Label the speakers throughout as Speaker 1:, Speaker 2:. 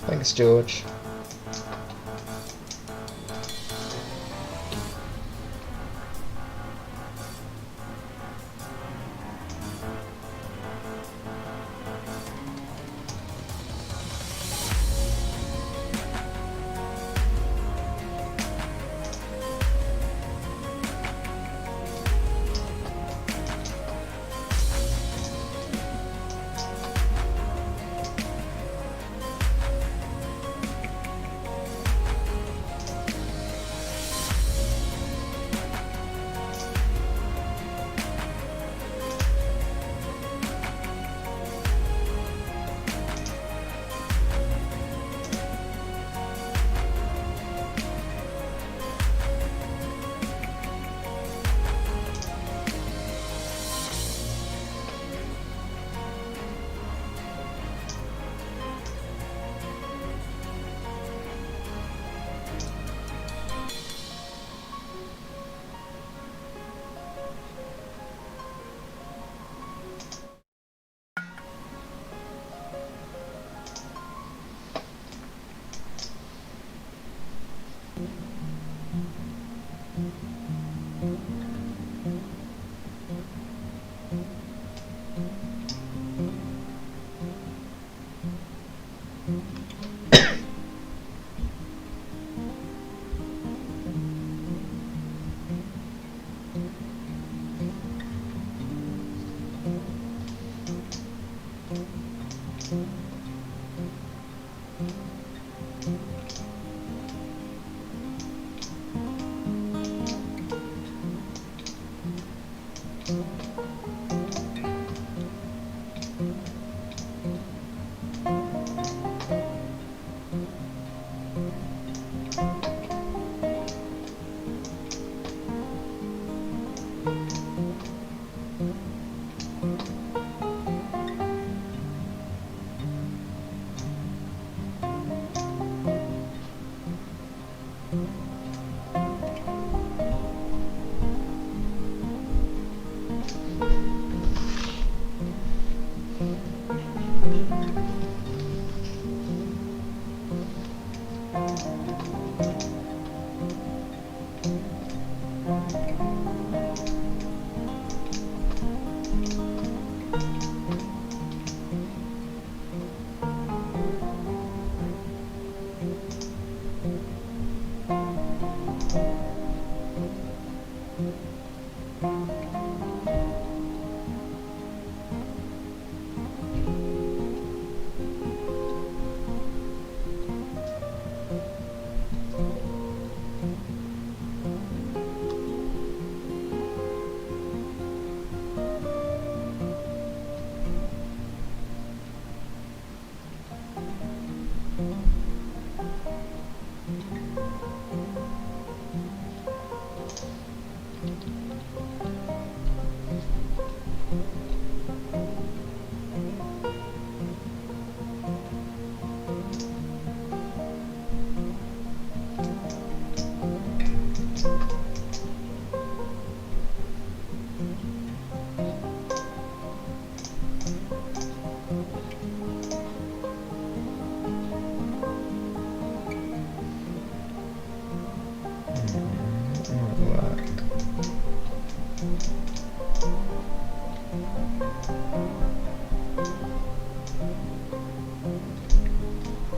Speaker 1: Thanks, George.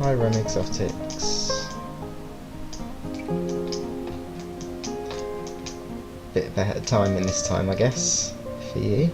Speaker 1: Hi, Rem Exotics. Bit of a timing this time, I guess, for you.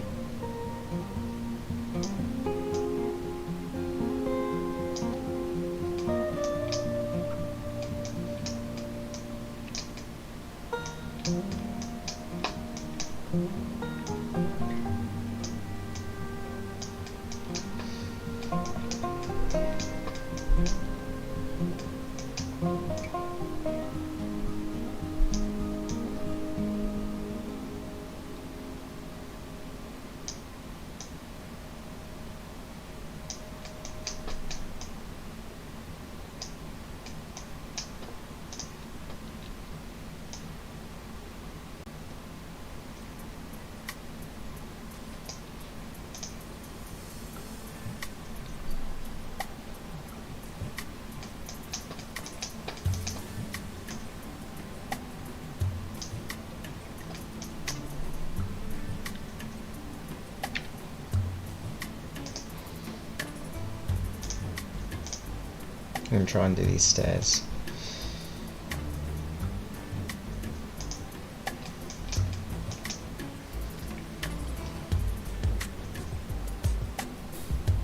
Speaker 1: I'm going to try and do these stairs.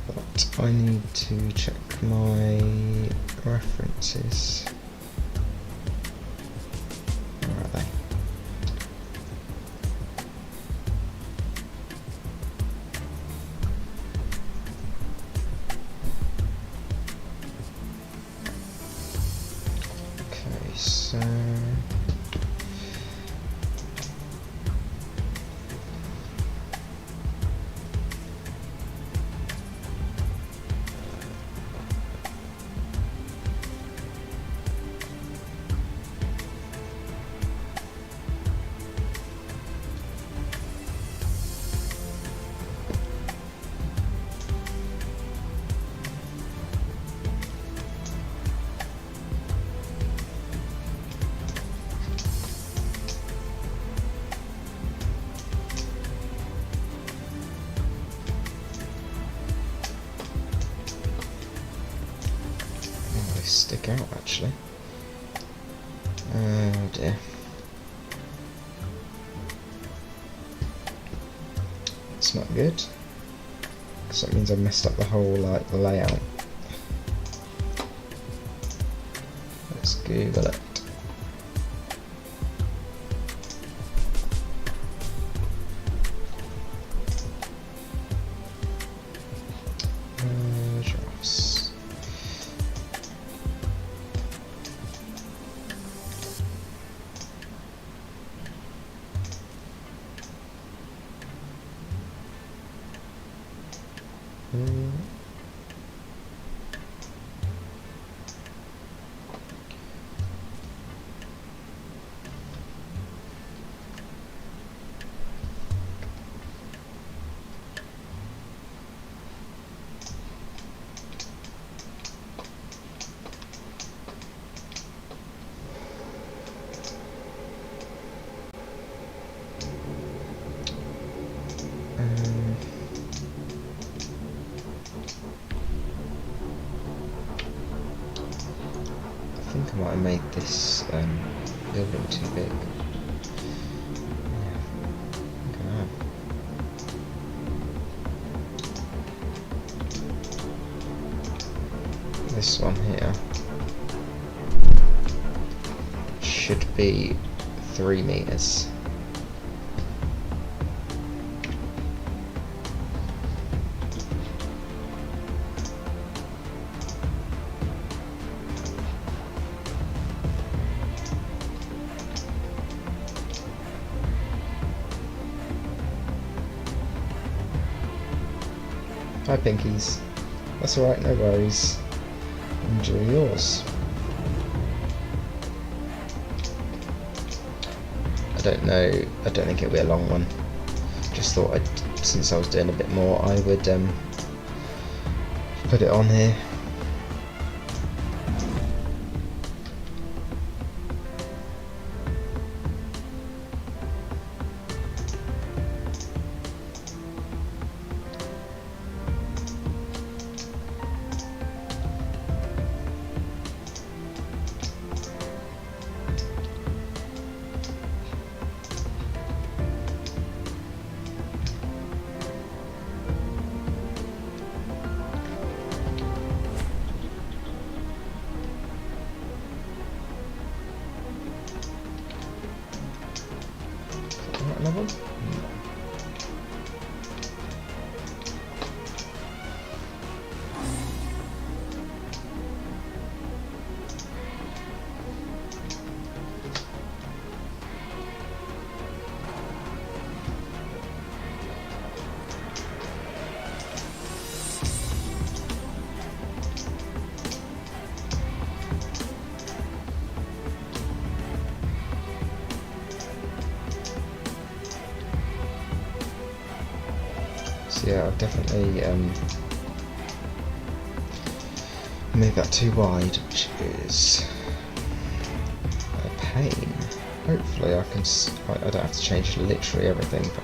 Speaker 1: But I need to check my references. Where are they? Okay, so stick out actually. Oh dear. It's not good. So that means I've messed up the whole layout. Let's Google it. Giraffes. I think I might have made this building too big. Yeah, I think I have. This one here should be 3 meters. Hi Pinkies. That's alright, no worries. Enjoy yours. I don't think it'll be a long one. Just thought since I was doing a bit more, I would put it on here. Another one? No. So yeah, I've definitely made that too wide, which is a pain. Hopefully I don't have to change literally everything, but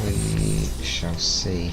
Speaker 1: we shall see.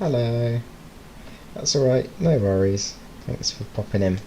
Speaker 1: Hello. That's alright, no worries. Thanks for popping in.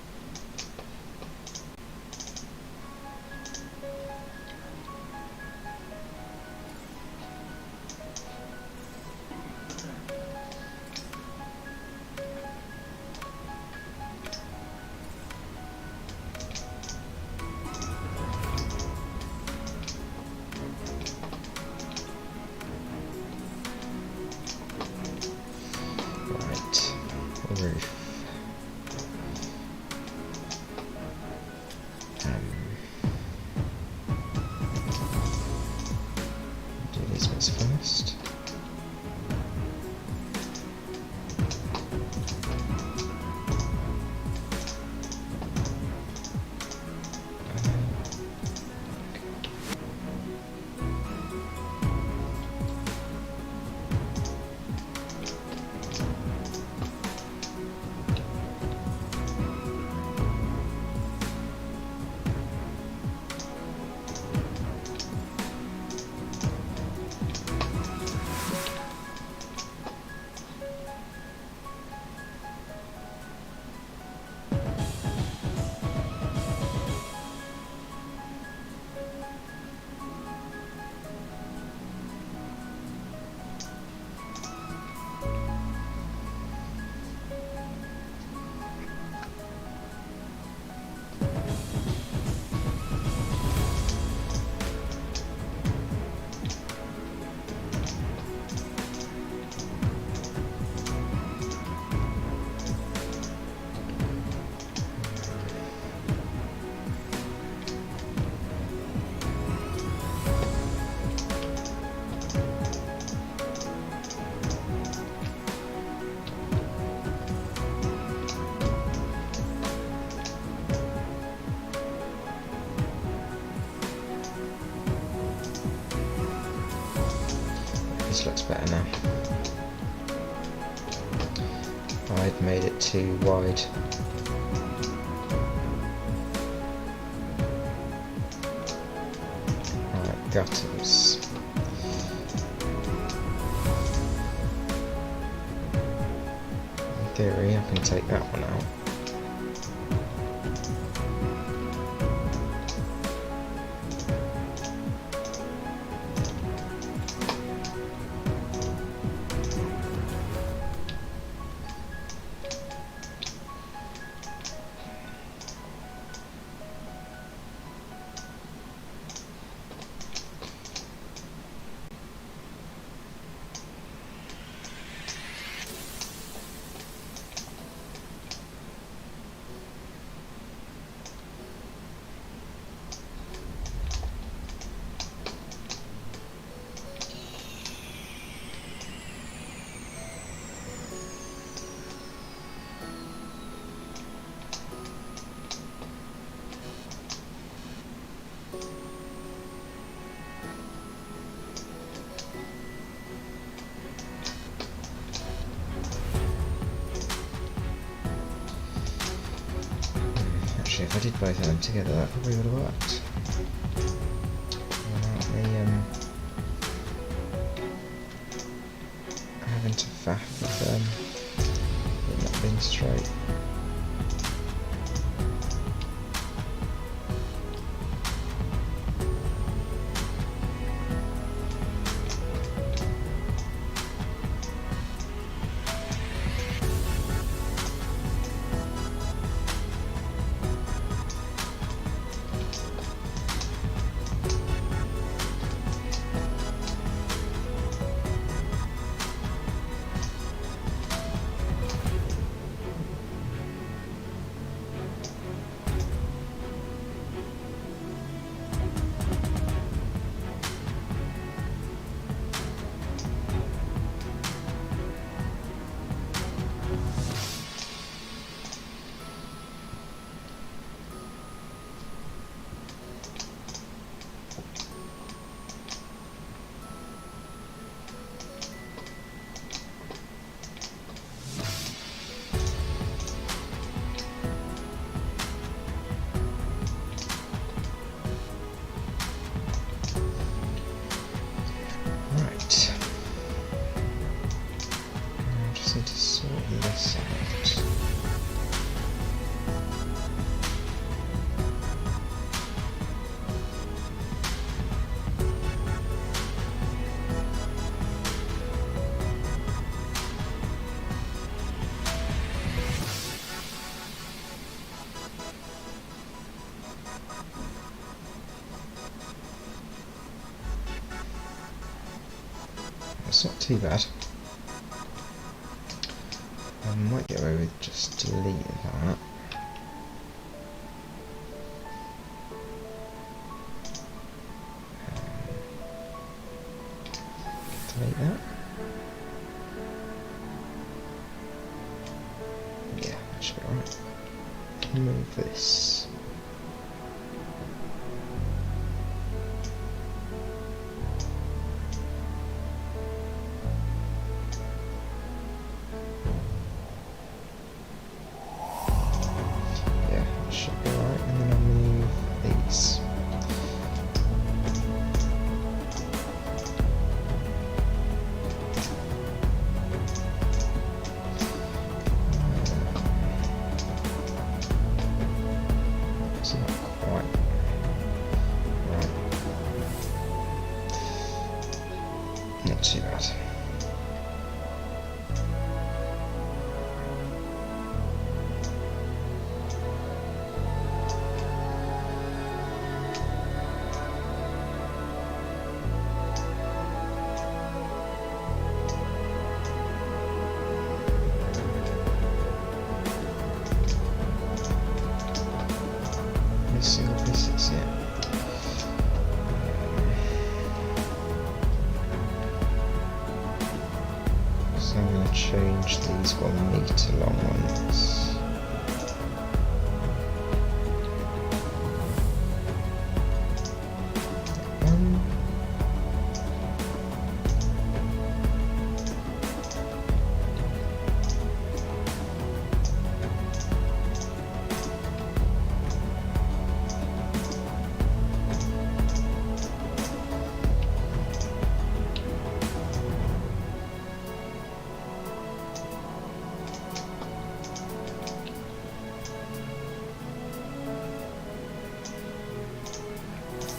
Speaker 1: Right, roof. Do these bits first. This looks better now. I'd made it too wide. Right, gutters. In theory, I can take that one out. Actually, if I did both of them together, that probably would have worked. Without me having to faff with it not being straight. It's not too bad. I might get away with just deleting that. Delete that. Yeah, that should be alright. Move this. Yeah, that should be alright, and then I'll move these. It's not quite right. Not too bad. Single pieces, yeah. So I'm going to change these 1 meter long ones.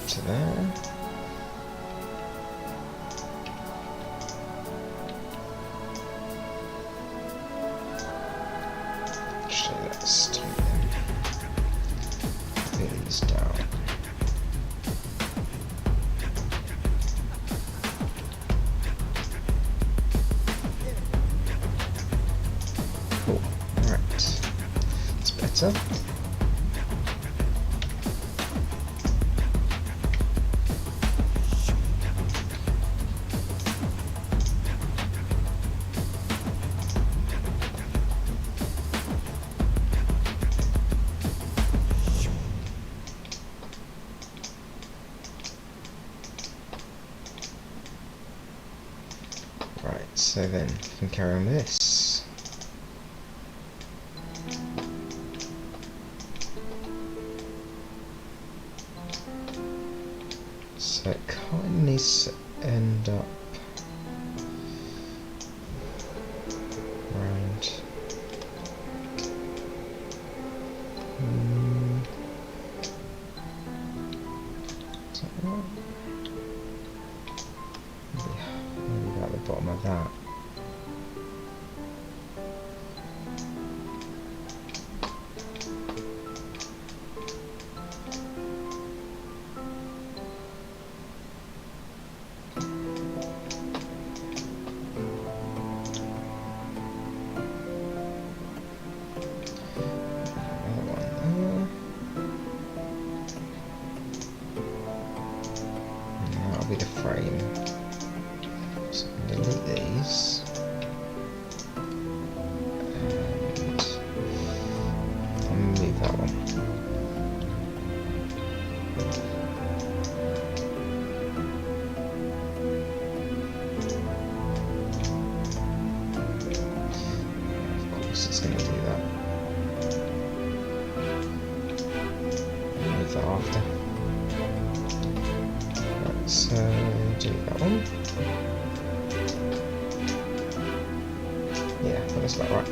Speaker 1: To there. Actually, let's do them. Put these down. Cool. Right. That's better. Right, so then we can carry on with this. So it kind of needs to end up around. Is that right? Maybe about the bottom of that. That'll be the frame. So I'm going to delete these. And I'll move that one. Of course it's going to do that. I'll move that after. So do that one. Yeah, that looks about right.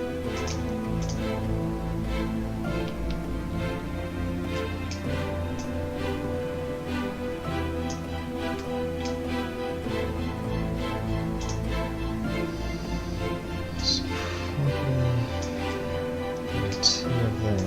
Speaker 1: So probably 2 of them.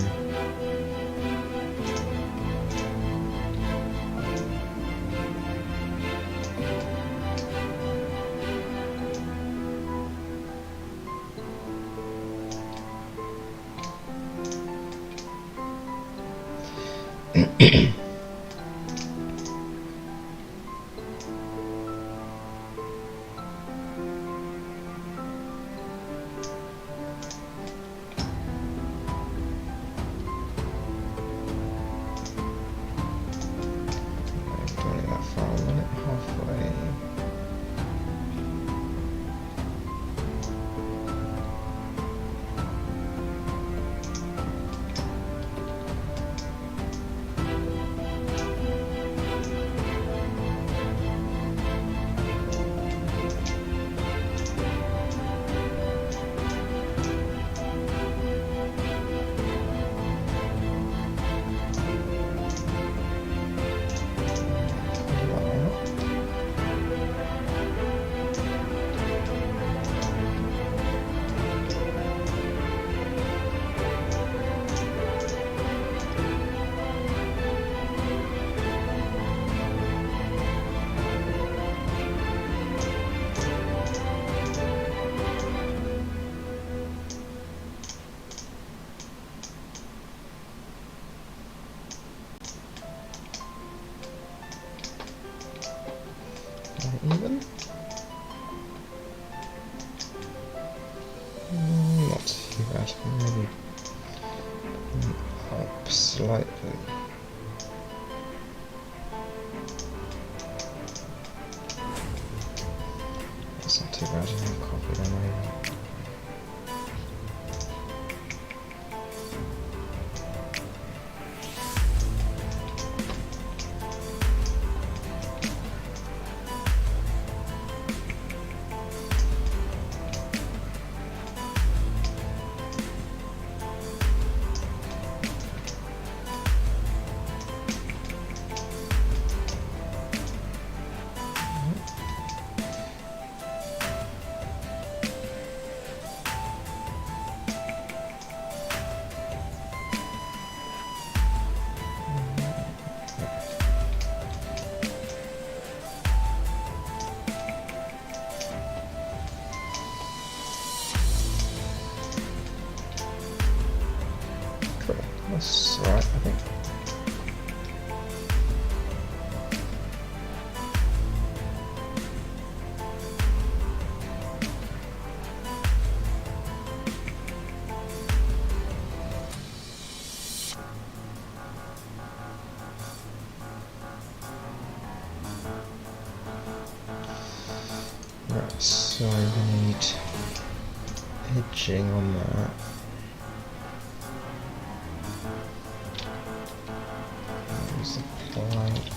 Speaker 1: Even? Not too bad. Maybe up slightly. That's not too bad. Copy them over. That's alright, I think. Right, so we need edging on that. Use the planks.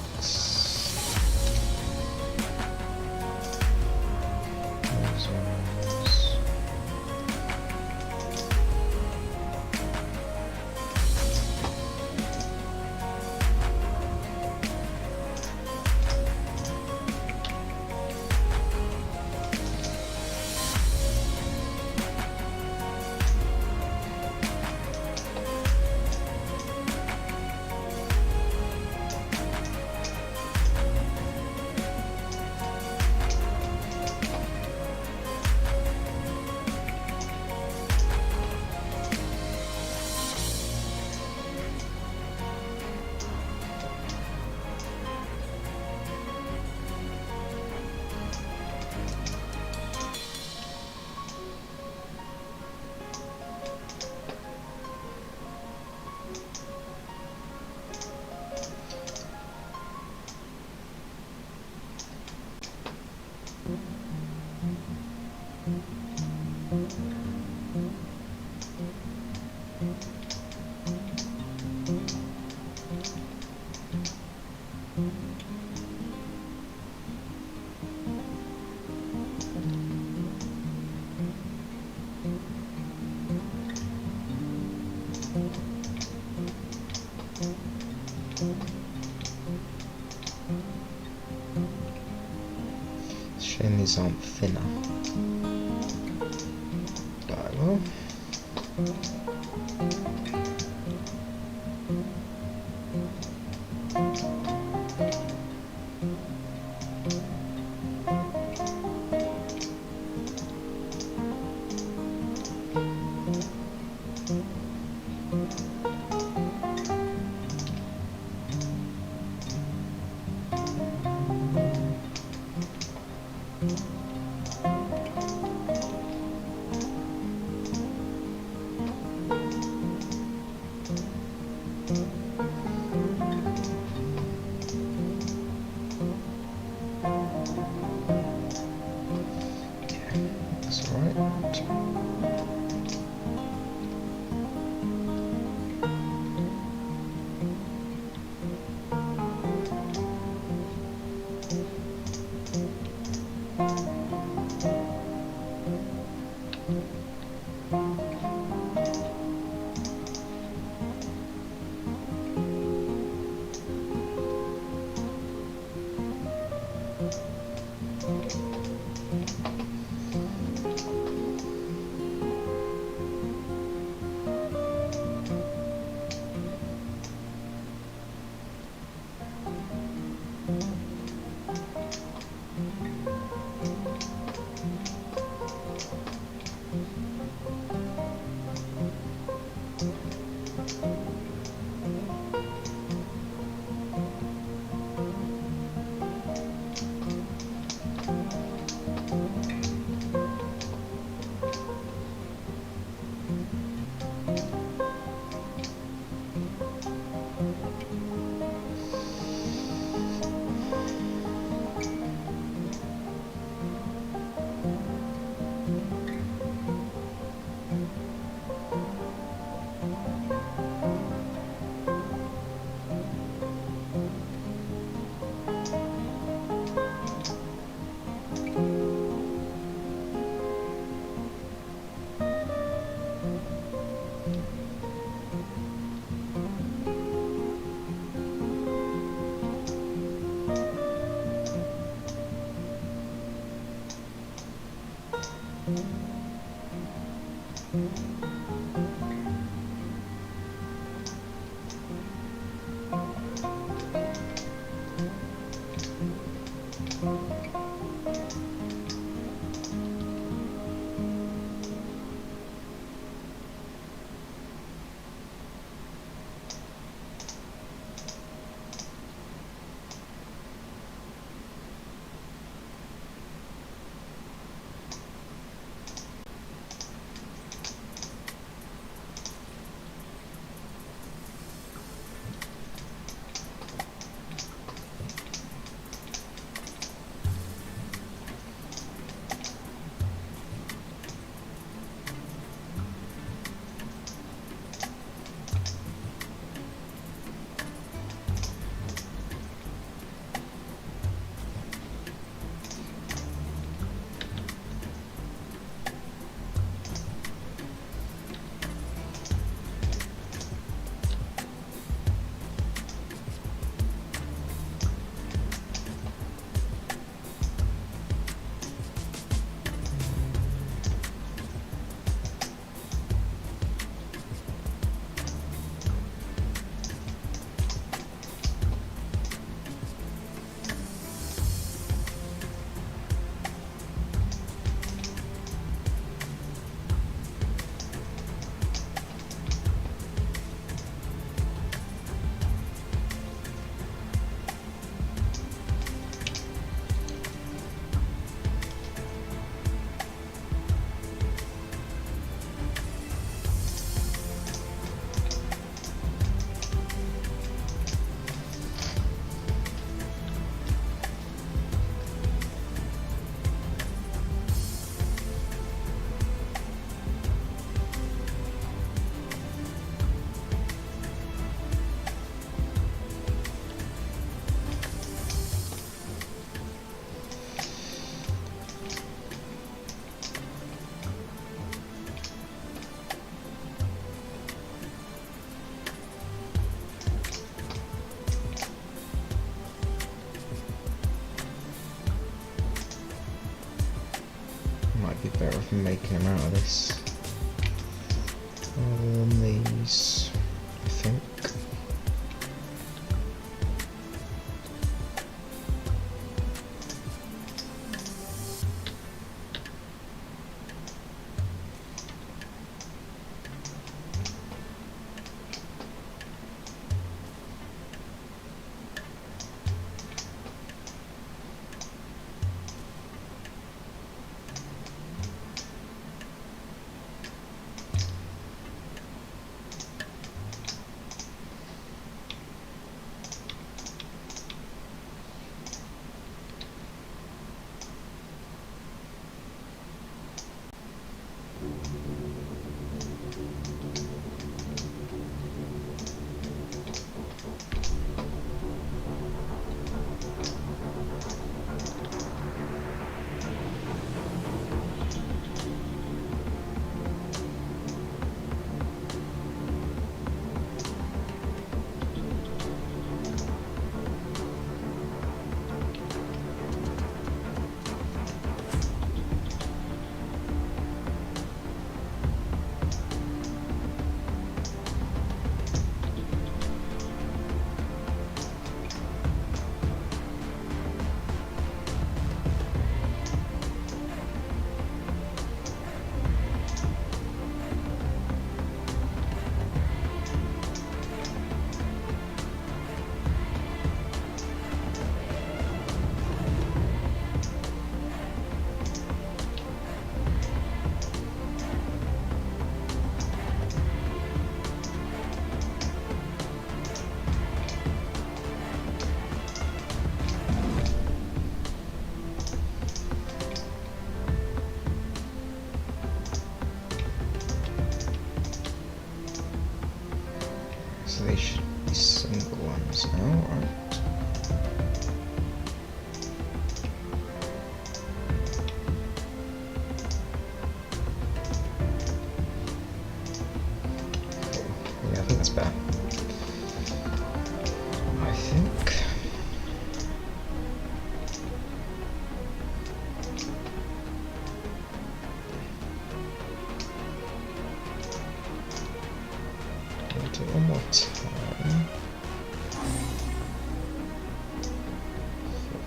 Speaker 1: Those ones. Shame these aren't thinner. But I will. Might be better off making them out of this rather than these, I think. So they should be single ones now, right? Cool. Yeah, I think that's better. I think.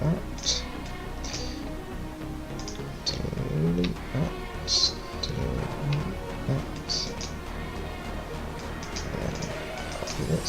Speaker 1: that. Delete that. Delete that. Copy this.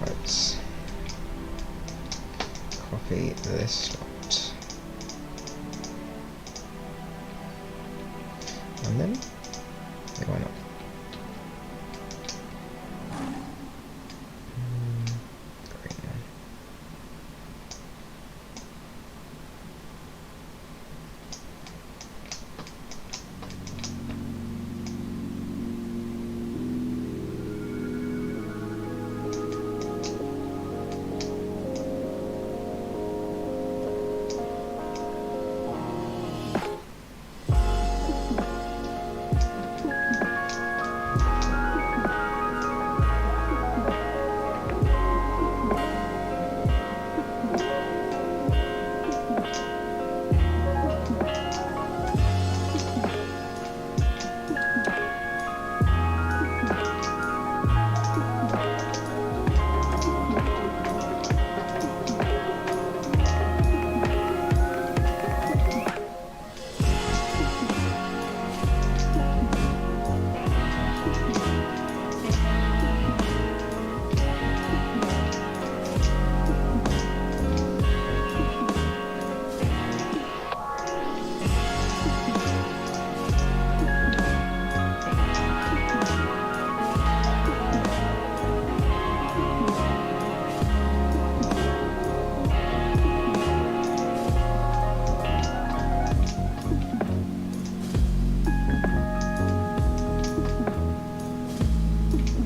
Speaker 1: Right. Copy this lot. And then, yeah, why not?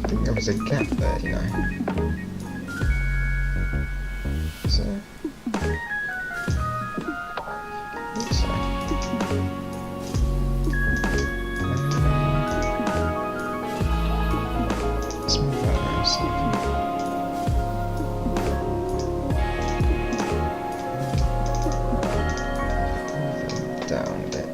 Speaker 1: Green one. There's a gap there, you know. So, looks like. Let's move that around a second. Move them down a bit.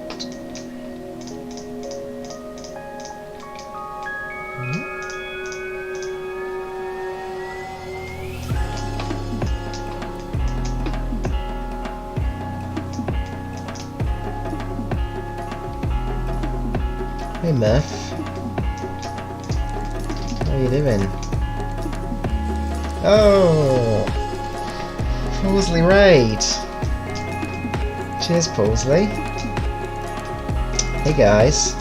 Speaker 1: Hey Murph, how are you doing? Oh, Paulsley Raid. Cheers, Paulsley. Hey guys,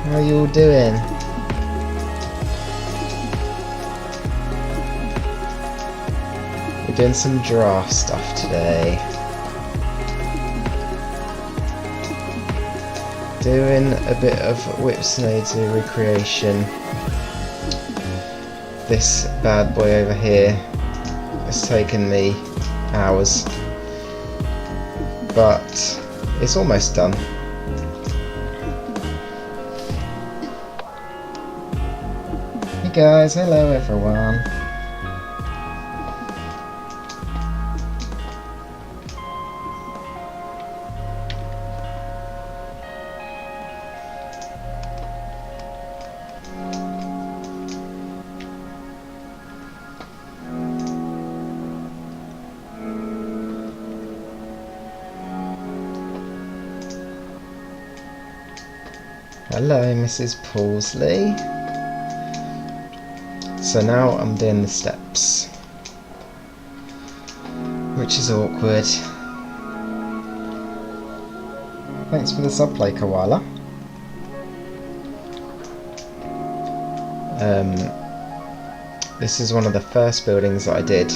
Speaker 1: how are you all doing? We're doing some giraffe stuff today. Doing a bit of Whipsnade Zoo recreation. This bad boy over here has taken me hours, but it's almost done. Hey guys, hello everyone. Hello, Mrs. Paulsley. So now I'm doing the steps, which is awkward. Thanks for the subplay, Koala. This is one of the first buildings that I did,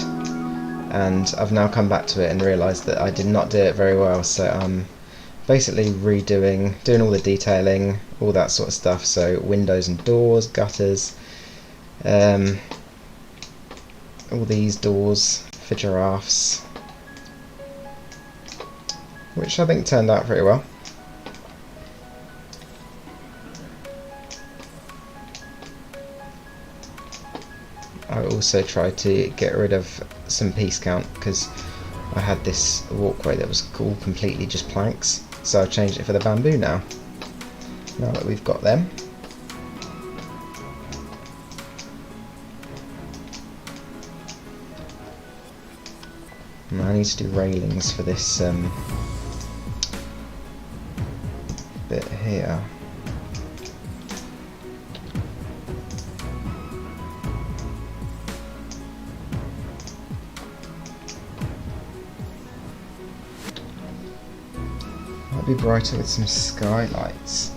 Speaker 1: and I've now come back to it and realised that I did not do it very well, so I'm basically doing all the detailing, all that sort of stuff, so windows and doors, gutters, all these doors for giraffes, which I think turned out pretty well. I also tried to get rid of some piece count because I had this walkway that was all completely just planks, so I've changed it for the bamboo now that we've got them. And I need to do railings for this bit here. Might be brighter with some skylights.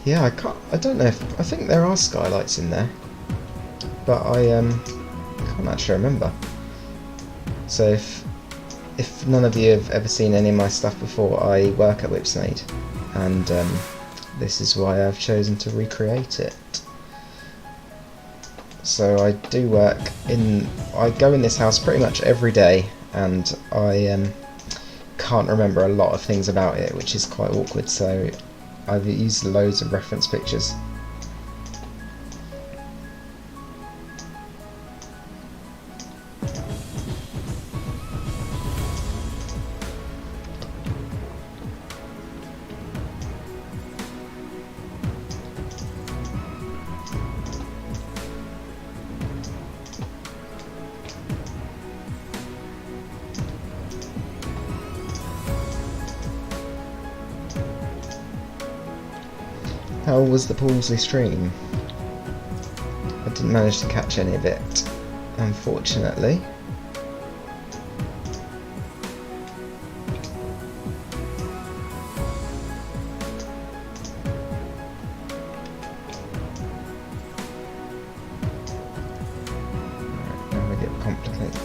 Speaker 1: Yeah, I don't know if, I think there are skylights in there, but I can't actually remember. So if none of you have ever seen any of my stuff before, I work at Whipsnade, and this is why I've chosen to recreate it. So I do work I go in this house pretty much every day, and I can't remember a lot of things about it, which is quite awkward, so I've used loads of reference pictures. How was the Paulsley stream? I didn't manage to catch any of it, unfortunately. Right, now we get complicated.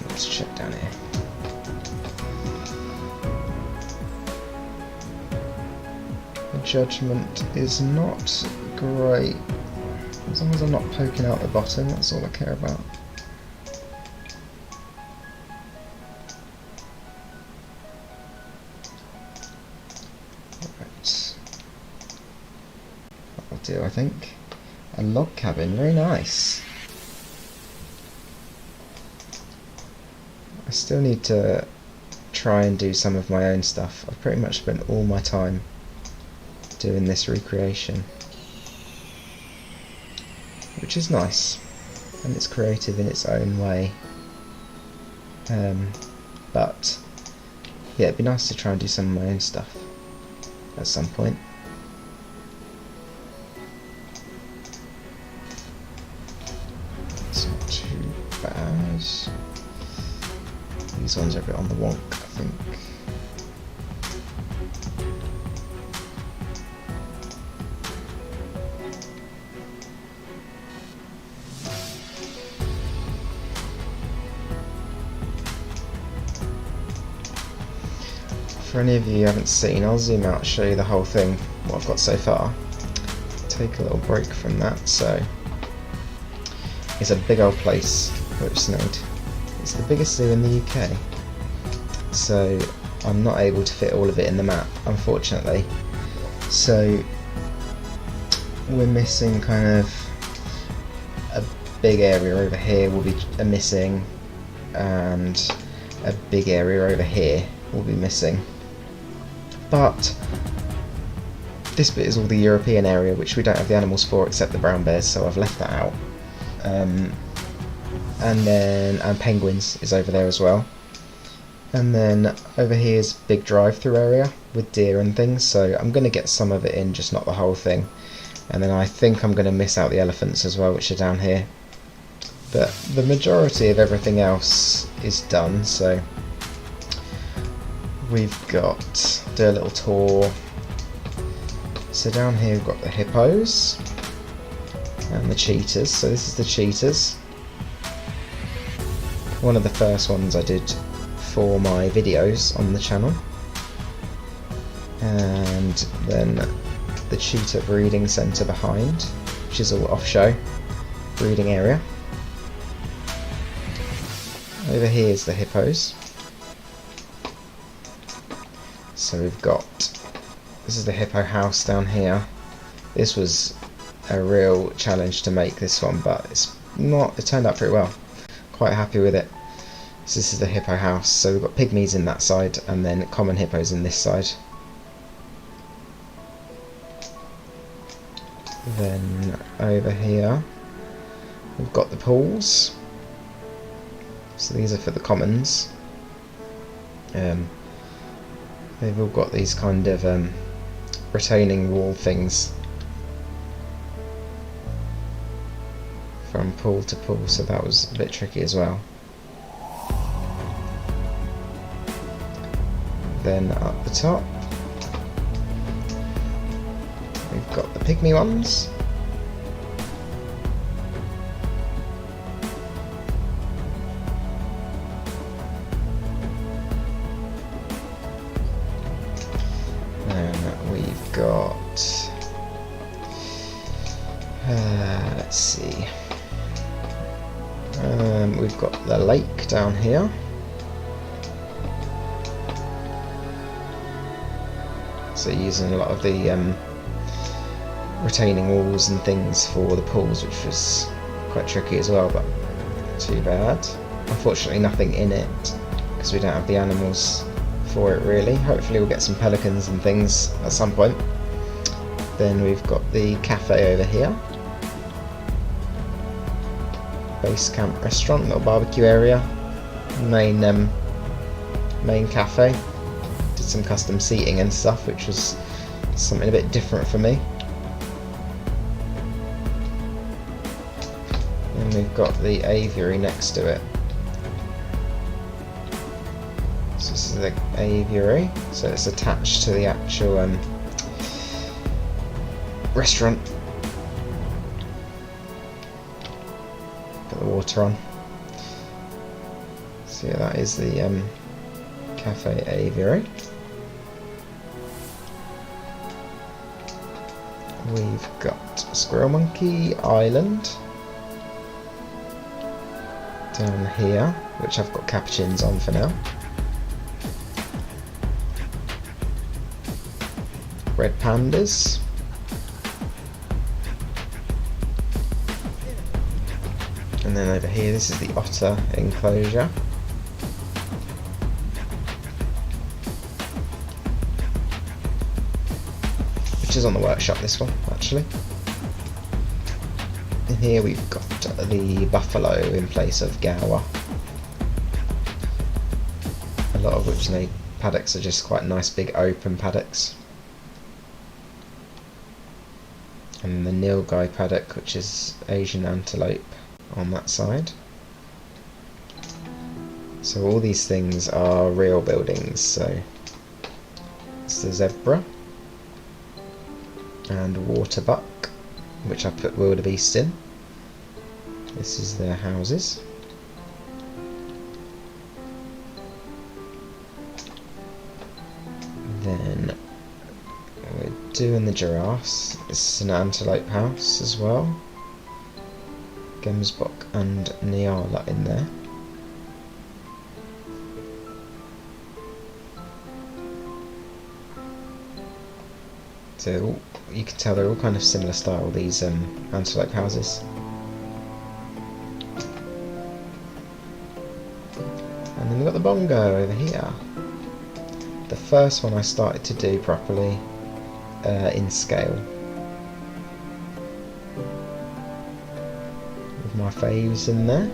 Speaker 1: Let's check down here. The judgment is not great. As long as I'm not poking out the bottom, that's all I care about. Right. That'll do, I think. A log cabin, very nice. I still need to try and do some of my own stuff. I've pretty much spent all my time doing this recreation, which is nice, and it's creative in its own way. But yeah, it'd be nice to try and do some of my own stuff at some point. It's not too bad. These ones are a bit on the wonk, I think. For any of you who haven't seen, I'll zoom out and show you the whole thing, what I've got so far. Take a little break from that. So it's a big old place, Whipsnade. It's the biggest zoo in the UK, so I'm not able to fit all of it in the map, unfortunately. So we're missing kind of a big area over here will be missing, and a big area over here will be missing. But this bit is all the European area, which we don't have the animals for except the brown bears, so I've left that out. And penguins is over there as well. And then over here is big drive-through area with deer and things, so I'm going to get some of it in, just not the whole thing. And then I think I'm going to miss out the elephants as well, which are down here. But the majority of everything else is done, so we've got, do a little tour. So down here we've got the hippos and the cheetahs. So this is the cheetahs. One of the first ones I did for my videos on the channel. And then the cheetah breeding centre behind, which is all off-show breeding area. Over here is the hippos. So we've got, this is the Hippo House down here. This was a real challenge to make this one, but it turned out pretty well. Quite happy with it. So this is the Hippo House. So we've got pygmies in that side and then common hippos in this side. Then over here we've got the pools. So these are for the commons. They've all got these kind of retaining wall things from pool to pool, so that was a bit tricky as well. Then up the top we've got the pygmy ones. We've got, let's see, we've got the lake down here. So using a lot of the retaining walls and things for the pools, which was quite tricky as well, but not too bad. Unfortunately nothing in it, because we don't have the animals for it really. Hopefully we'll get some pelicans and things at some point. Then we've got the cafe over here. Base camp restaurant, little barbecue area. Main cafe. Did some custom seating and stuff, which was something a bit different for me. And we've got the aviary next to it. So this is the aviary, so it's attached to the actual restaurant. Got the water on. So yeah, that is the cafe aviary. We've got Squirrel Monkey Island down here, which I've got capuchins on for now. Red pandas. And then over here, this is the Otter Enclosure. Which is on the workshop, this one, actually. And here we've got the buffalo in place of gawa. A lot of whipsnade paddocks are just quite nice big open paddocks. And the nilgai paddock, which is Asian antelope, on that side. So all these things are real buildings. So it's the zebra and waterbuck, which I put wildebeest in. This is their houses. Then we're doing the giraffes. This is an antelope house as well. Gemsbok and Nyala in there. So you can tell they're all kind of similar style, these antelope houses. And then we've got the bongo over here. The first one I started to do properly in scale. With my faves in there.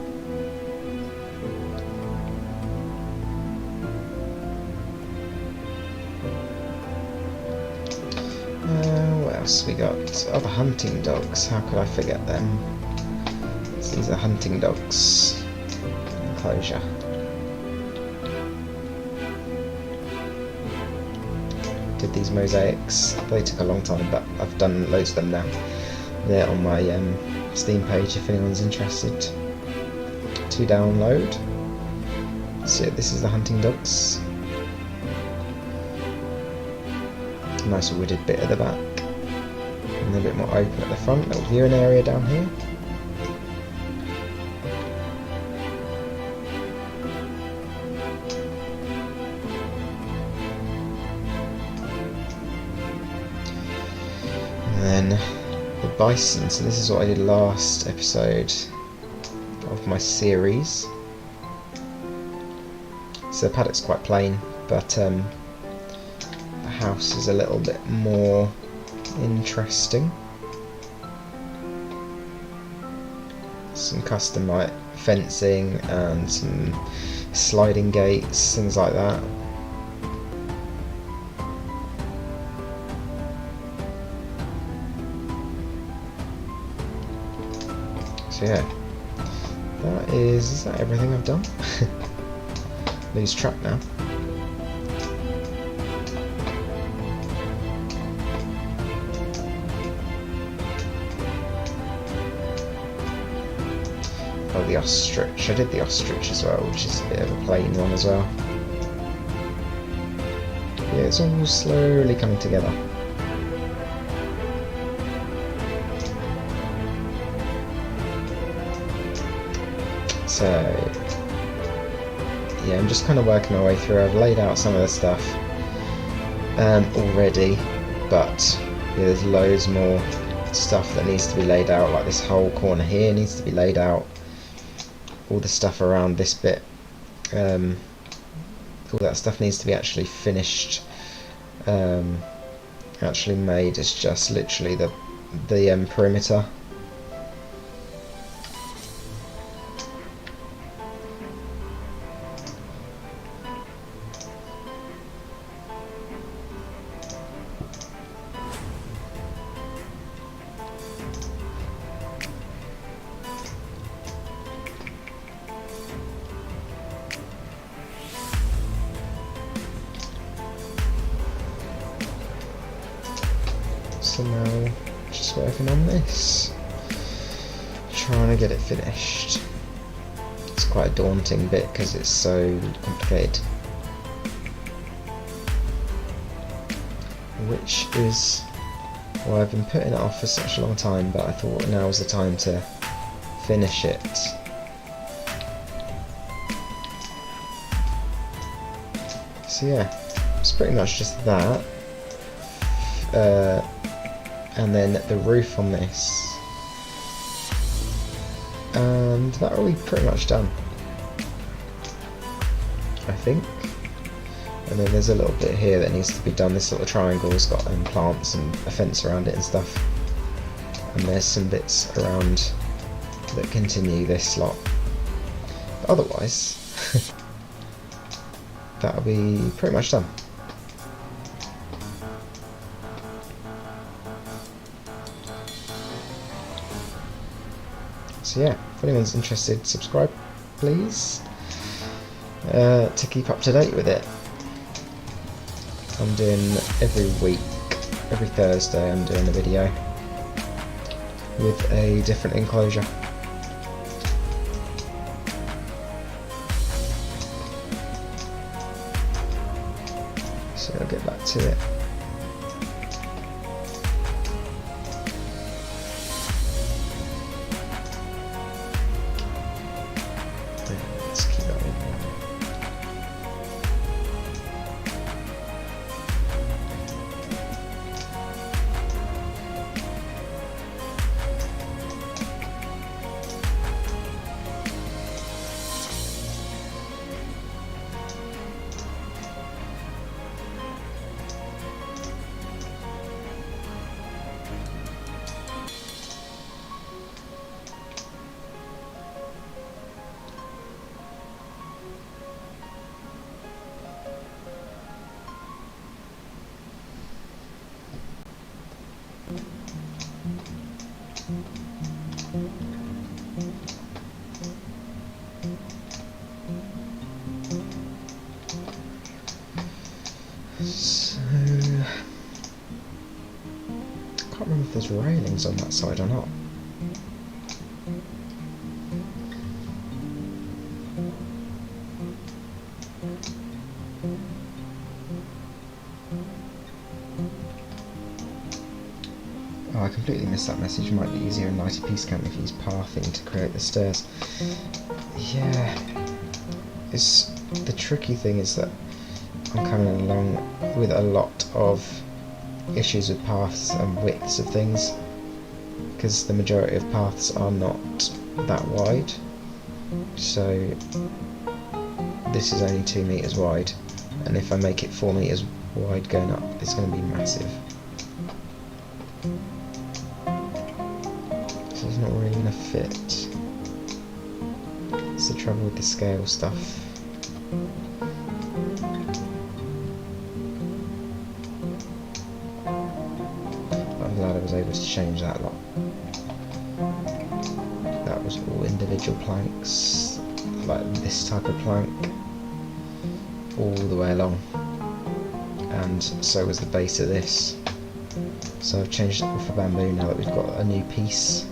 Speaker 1: What else we got? Oh, the hunting dogs. How could I forget them? So these are hunting dogs. Enclosure. did these mosaics. They took a long time, but I've done loads of them now. They're on my Steam page if anyone's interested to download. So yeah, this is the hunting dogs. Nice wooded bit at the back, and a bit more open at the front. Little viewing area down here. And then the bison. So this is what I did last episode of my series. So the paddock's quite plain, but the house is a little bit more interesting. Some custom like fencing and some sliding gates, things like that. So yeah, is that everything I've done? Lose track now. Oh, the ostrich. I did the ostrich as well, which is a bit of a plain one as well. Yeah, it's all slowly coming together. So yeah, I'm just kind of working my way through. I've laid out some of the stuff already, but yeah, there's loads more stuff that needs to be laid out. Like this whole corner here needs to be laid out. All the stuff around this bit, all that stuff needs to be actually finished, actually made. It's just literally the perimeter. So now, just working on this, trying to get it finished. It's quite a daunting bit because it's so complicated, which is why I've been putting it off for such a long time, but I thought now was the time to finish it. So yeah, it's pretty much just that. And then the roof on this, and that will be pretty much done, I think. And then there's a little bit here that needs to be done. This little triangle's got plants and a fence around it and stuff, and there's some bits around that continue this lot, but otherwise that'll be pretty much done. So yeah, if anyone's interested, subscribe please, to keep up to date with it. I'm doing every week, every Thursday I'm doing a video with a different enclosure. So I'll get back to it. Let's keep that in there. So can't remember if there's railings on that side or not. Oh, I completely missed that message. It might be easier in lighter piece camp if you use pathing to create the stairs. Yeah, the tricky thing is that I'm coming along with a lot of issues with paths and widths of things, because the majority of paths are not that wide. So this is only 2 meters wide, and if I make it 4 meters wide going up, it's going to be massive. So it's not really going to fit. It's the trouble with the scale stuff. I'm glad I was able to change that lot. That was all individual planks, like this type of plank, all the way along, and so was the base of this. So I've changed it all for bamboo now that we've got a new piece.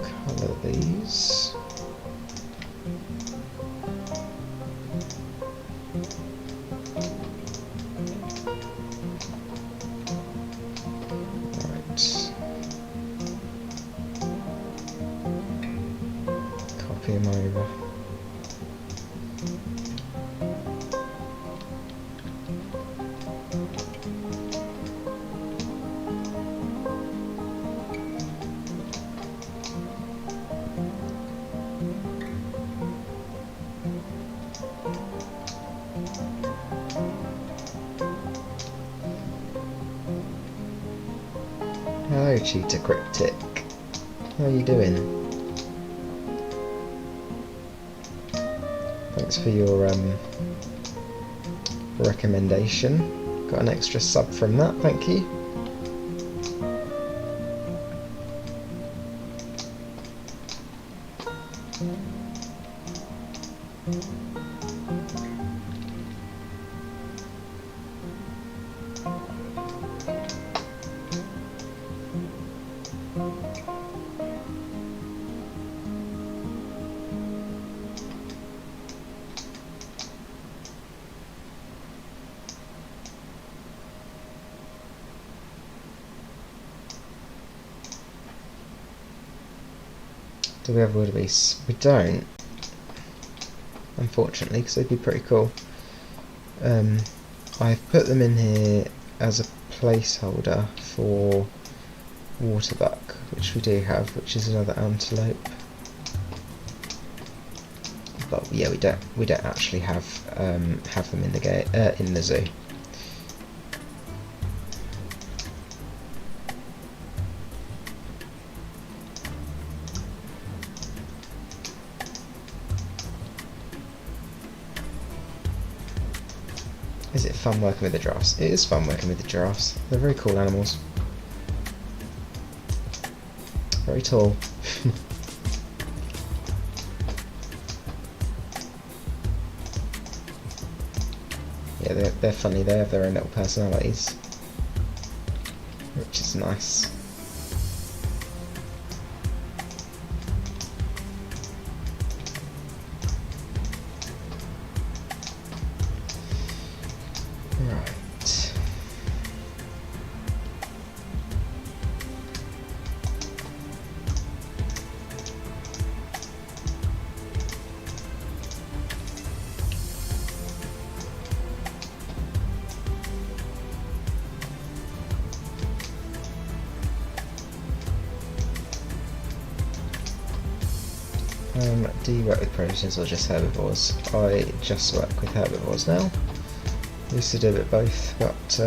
Speaker 1: Colour these. Right. Copy them over. Hello, Cheetah Cryptic. How are you doing? Thanks for your recommendation. Got an extra sub from that, thank you. Do we have wildebeest? We don't, unfortunately, because they'd be pretty cool. I've put them in here as a placeholder for waterbuck, which we do have, which is another antelope. But yeah, we don't actually have them in the zoo. Is it fun working with the giraffes? It is fun working with the giraffes. They're very cool animals. Very tall. Yeah, they're funny. They have their own little personalities, which is nice. Right. Do you work with predators or just herbivores? I just work with herbivores now. Used to do a bit both, but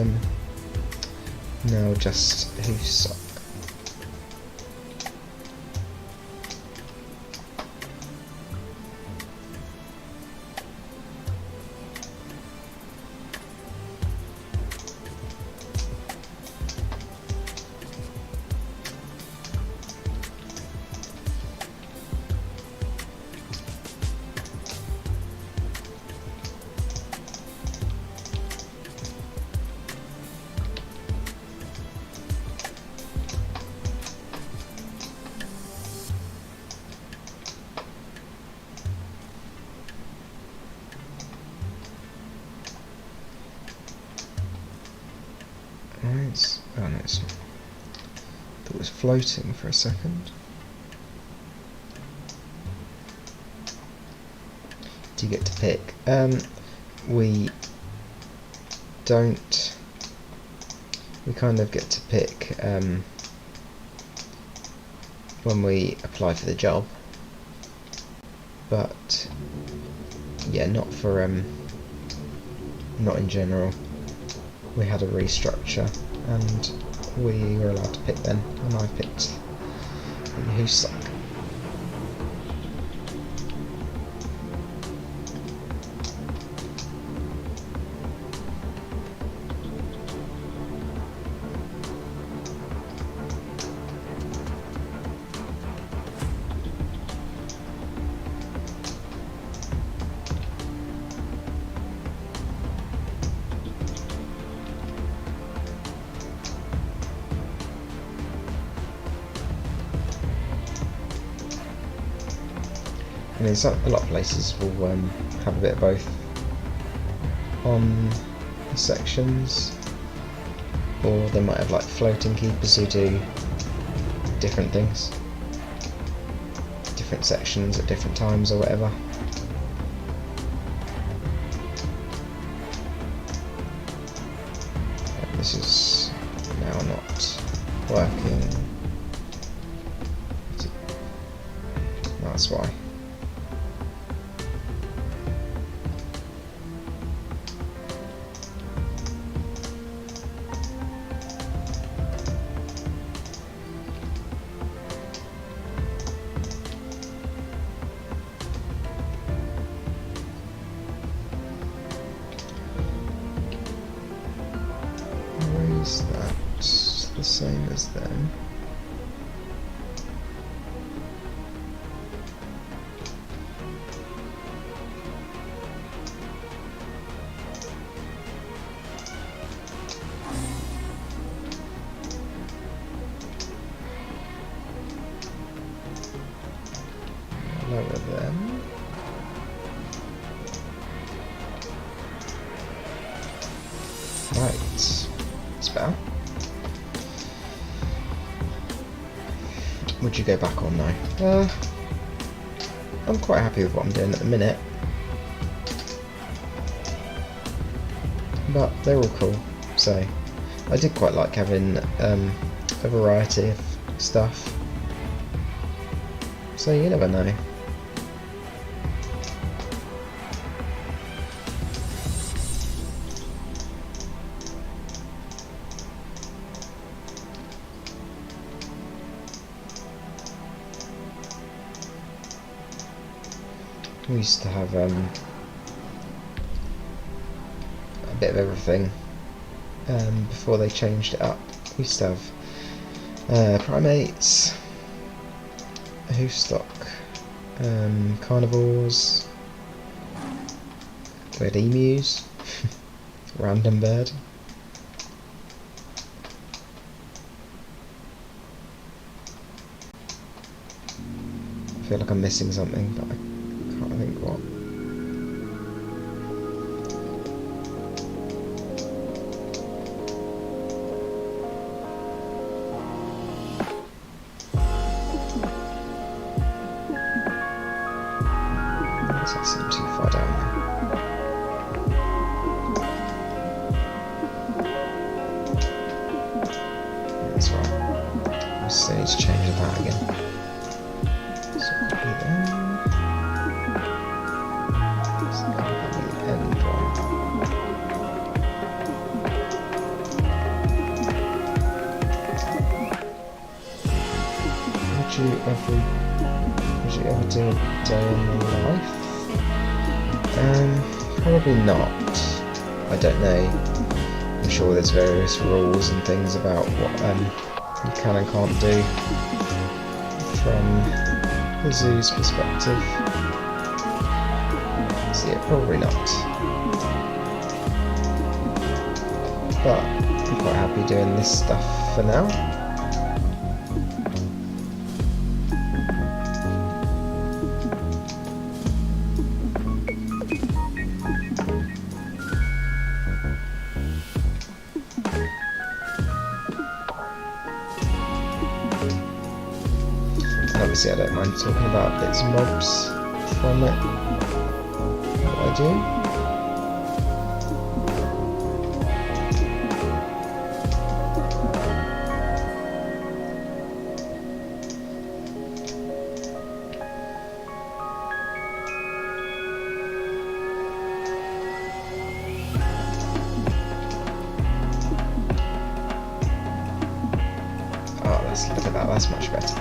Speaker 1: now just hoofsock. Thought it was floating for a second. Do you get to pick? We don't. We kind of get to pick when we apply for the job, but yeah, not for not in general. We had a restructure and we were allowed to pick then, and I picked the who's suck. I mean, a lot of places will have a bit of both on the sections, or they might have like floating keepers who do different things, different sections at different times or whatever. This is now not working. That's why. Is that the same as them? Lower them. Right. Better. Would you go back or no? I'm quite happy with what I'm doing at the minute, but they're all cool, so I did quite like having a variety of stuff, so you never know. We used to have a bit of everything before they changed it up. We used to have primates, hoofstock, carnivores, we had emus, random bird. I feel like I'm missing something, but I can't think what. That seems too far down there. That's right. I still need to change that again. So copy them. Would you ever do a day in the life? Probably not. I don't know. I'm sure there's various rules and things about what you can and can't do from the zoo's perspective. So yeah, probably not. But I'm quite happy doing this stuff for now. Obviously I don't mind talking about bits and bobs from it. What I do. Look at that, that's much better.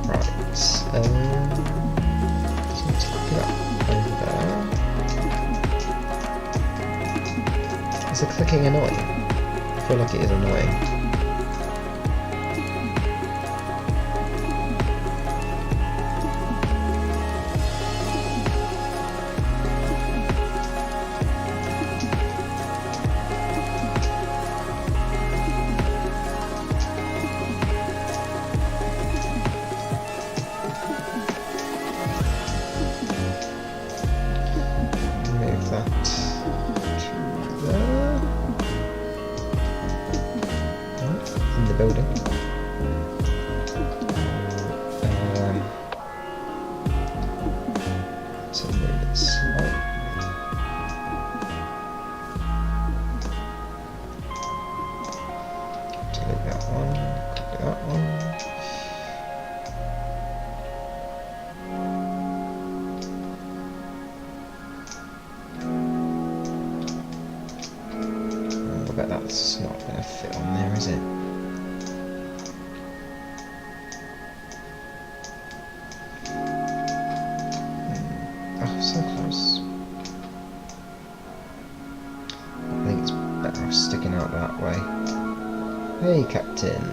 Speaker 1: Right, so let's pick it up over there. Is the clicking annoying? I feel like it is annoying. Building. So move it slightly. Delete that one, copy that one. I bet that's not going to fit on there, is it? So close. I think it's better off sticking out that way. Hey, Captain.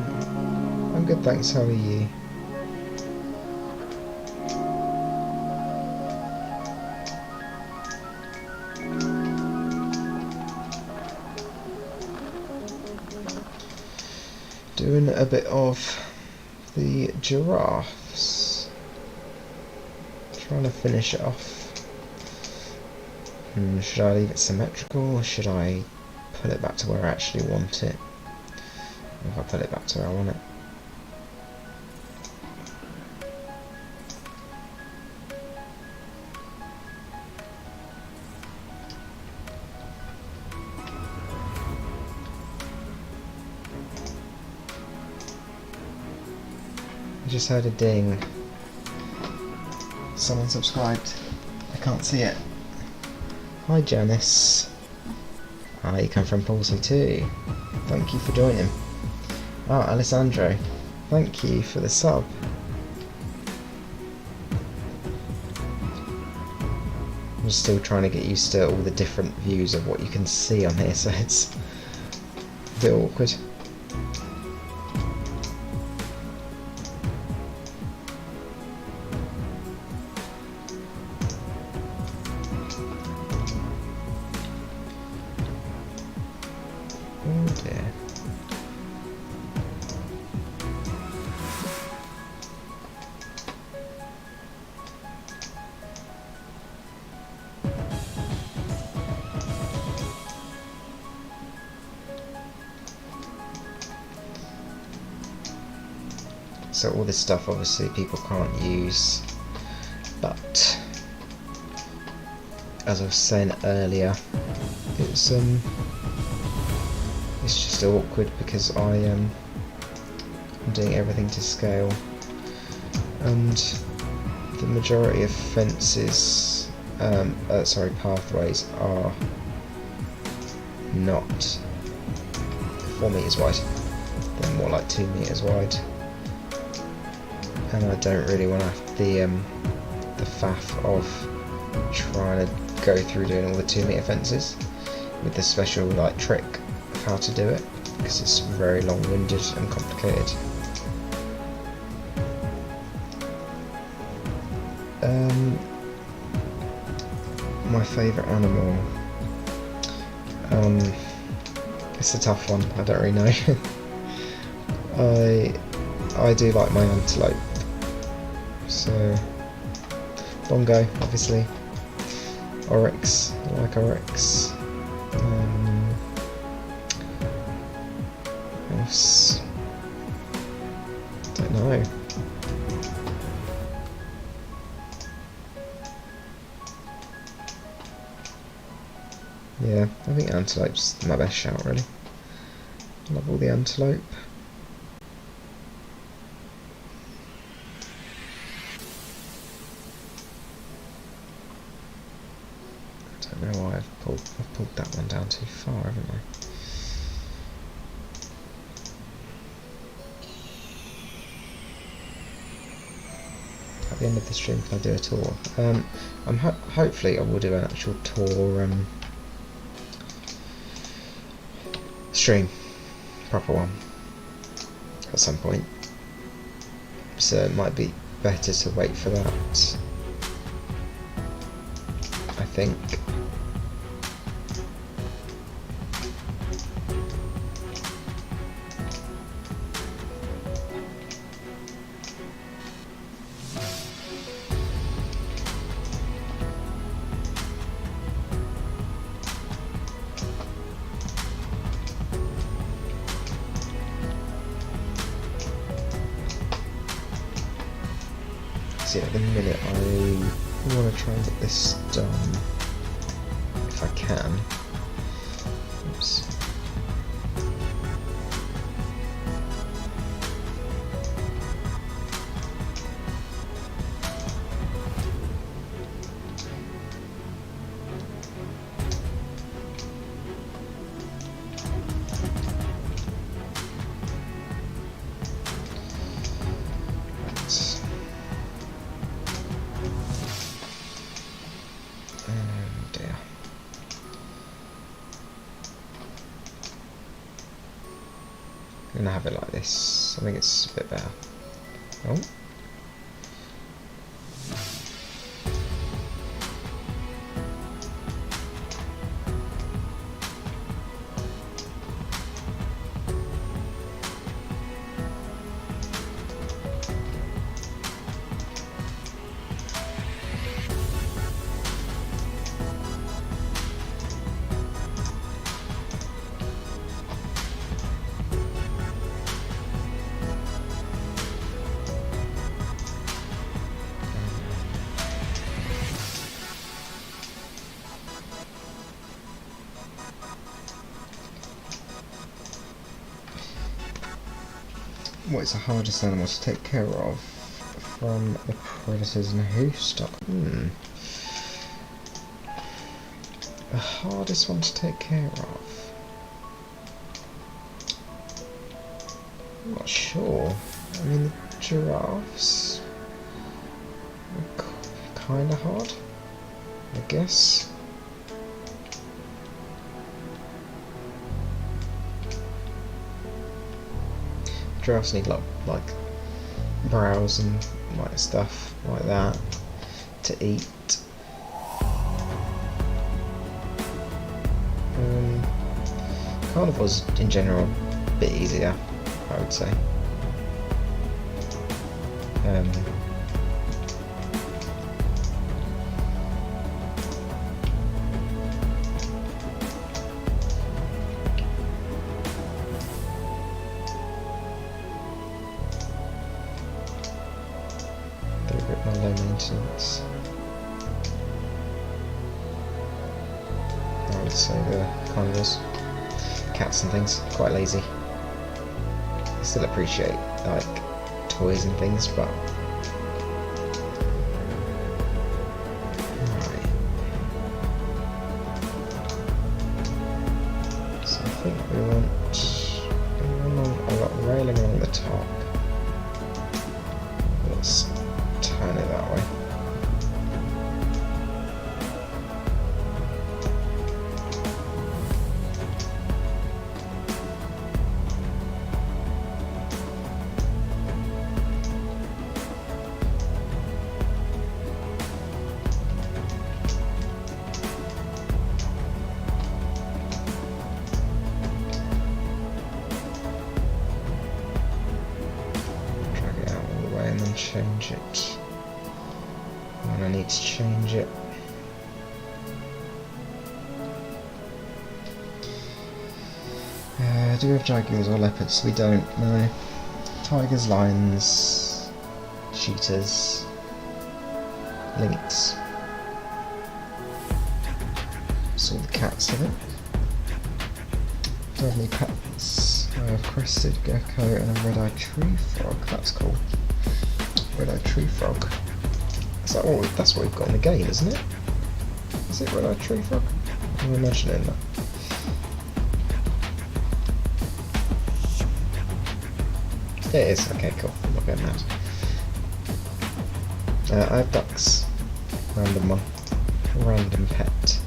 Speaker 1: I'm good, thanks. How are you? Doing a bit of the giraffes. Trying to finish it off. Should I leave it symmetrical, or should I put it back to where I actually want it? If I put it back to where I want it. I just heard a ding. Someone subscribed. I can't see it. Hi Janice. Ah, you come from Palsy too. Thank you for joining. Ah, Alessandro. Thank you for the sub. I'm still trying to get used to all the different views of what you can see on here, so it's a bit awkward. So all this stuff obviously people can't use, but as I was saying earlier, it's just awkward because I'm doing everything to scale, and the majority of fences, pathways are not 4 meters wide. They're more like 2 meters wide. And I don't really want to have the faff of trying to go through doing all the 2 meter fences with the special like trick of how to do it, because it's very long-winded and complicated. My favourite animal, it's a tough one. I don't really know. I do like my antelope. So, bongo, obviously. Oryx, I like oryx. else? Don't know. Yeah, I think antelope's my best shout, really. Love all the antelope. I don't know why I've pulled that one down too far, haven't I? At the end of the stream, can I do a tour? Hopefully I will do an actual tour stream, proper one, at some point. So it might be better to wait for that, I think. See, at the minute I want to try and get this done if I can. Oops. I'm gonna have it like this. I think it's a bit better. Oh. What is the hardest animal to take care of from the predators and who stop? The hardest one to take care of? I'm not sure. I mean, the giraffes are kind of hard, I guess. Giraffes need like browse and like stuff like that to eat. Carnivores in general a bit easier, I would say. They're a bit more low maintenance, I would say, the carnivores. Cats and things, quite lazy. I still appreciate like toys and things, but right. So I think we want a lot railing along the top. Let's turn it that way. Change it when I need to change it. Do we have jaguars or leopards? We don't, no. Tigers, lions, cheetahs, lynx. Saw the cats, I think. Do I have any pets? I have crested gecko and a red-eyed tree frog. That's cool. Red-eyed tree frog. That's what we've got in the game, isn't it? Is it red-eyed tree frog? I'm imagining that. Yeah, it is. Okay, cool. I'm not going mad. I have ducks. Random one. Random pet.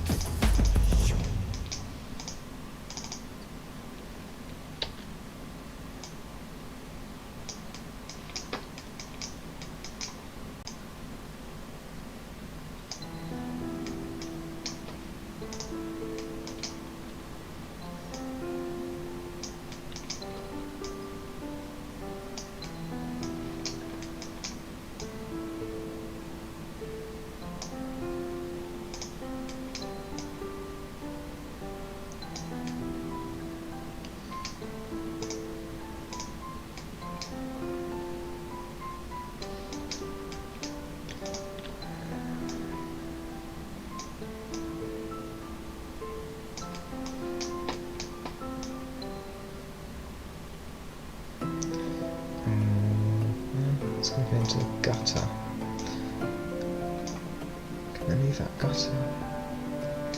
Speaker 1: Let's go into the gutter. Can I leave that gutter?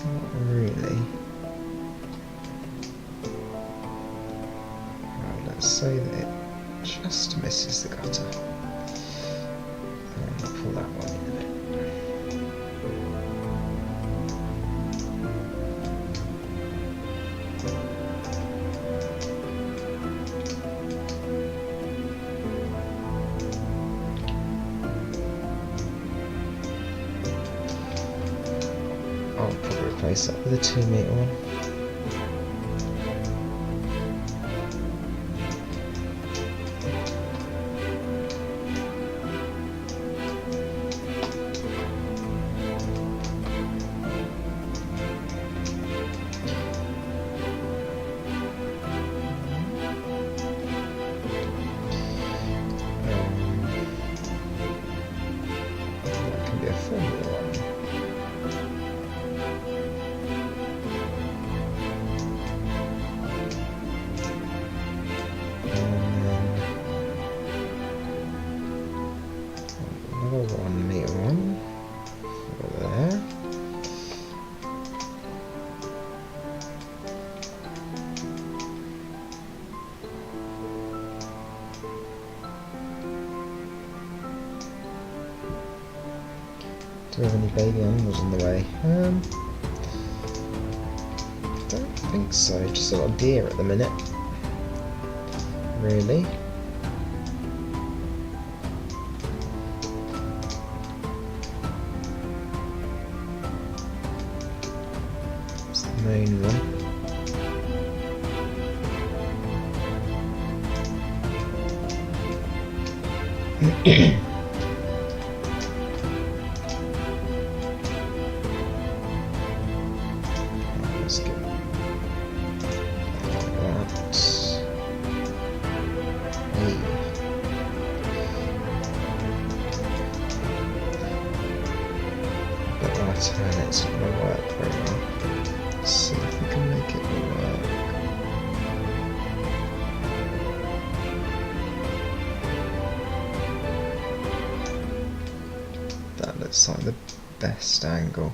Speaker 1: Not really. Right, let's say that it just misses the gutter. And I'll pull that one in a bit. I'll probably replace that with a 2-metre one. That can be a 4-metre one. Another 1-metre one over there. Do we have any baby animals in the way? Don't think so. Just a lot of deer at the minute. Really? Main one. Let's get that. Hey. But when I turn it's not going to work very well. Let's see if we can make it work. That looks like the best angle.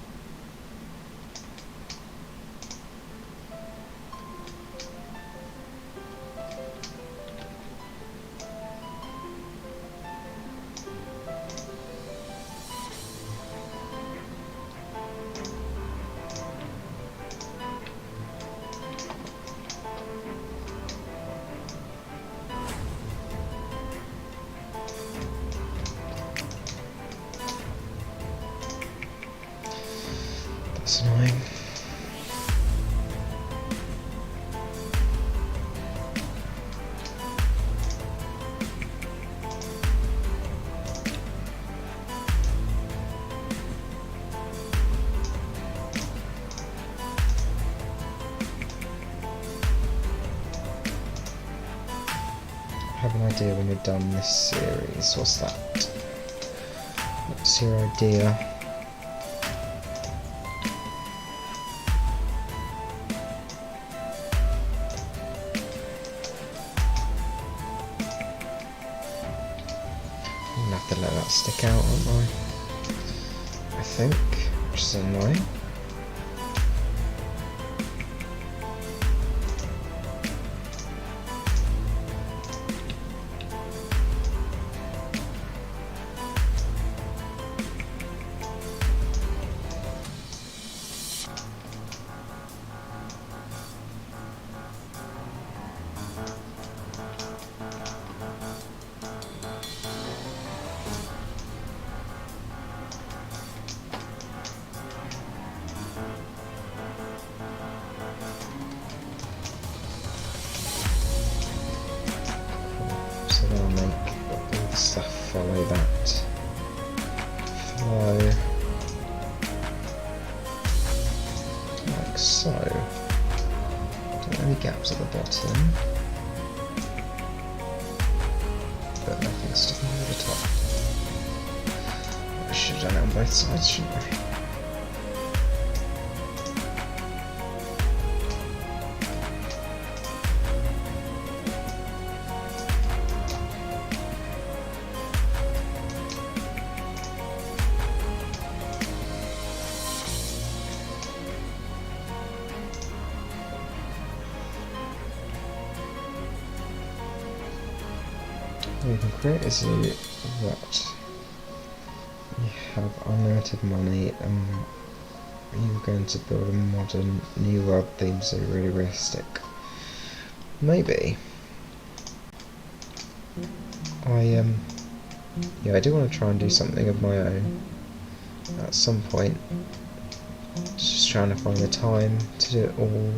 Speaker 1: have an idea when we're done this series. What's that? What's your idea? I'm gonna have to let that stick out, aren't I think, which is annoying. Follow that flow like so. Don't have any gaps at the bottom, but nothing sticking over the top. I should have done it on both sides, shouldn't I? You can create a zoo that you have unlimited money and you're going to build a modern new world theme zoo, really realistic. Maybe. Yeah, I do want to try and do something of my own at some point. Just trying to find the time to do it all.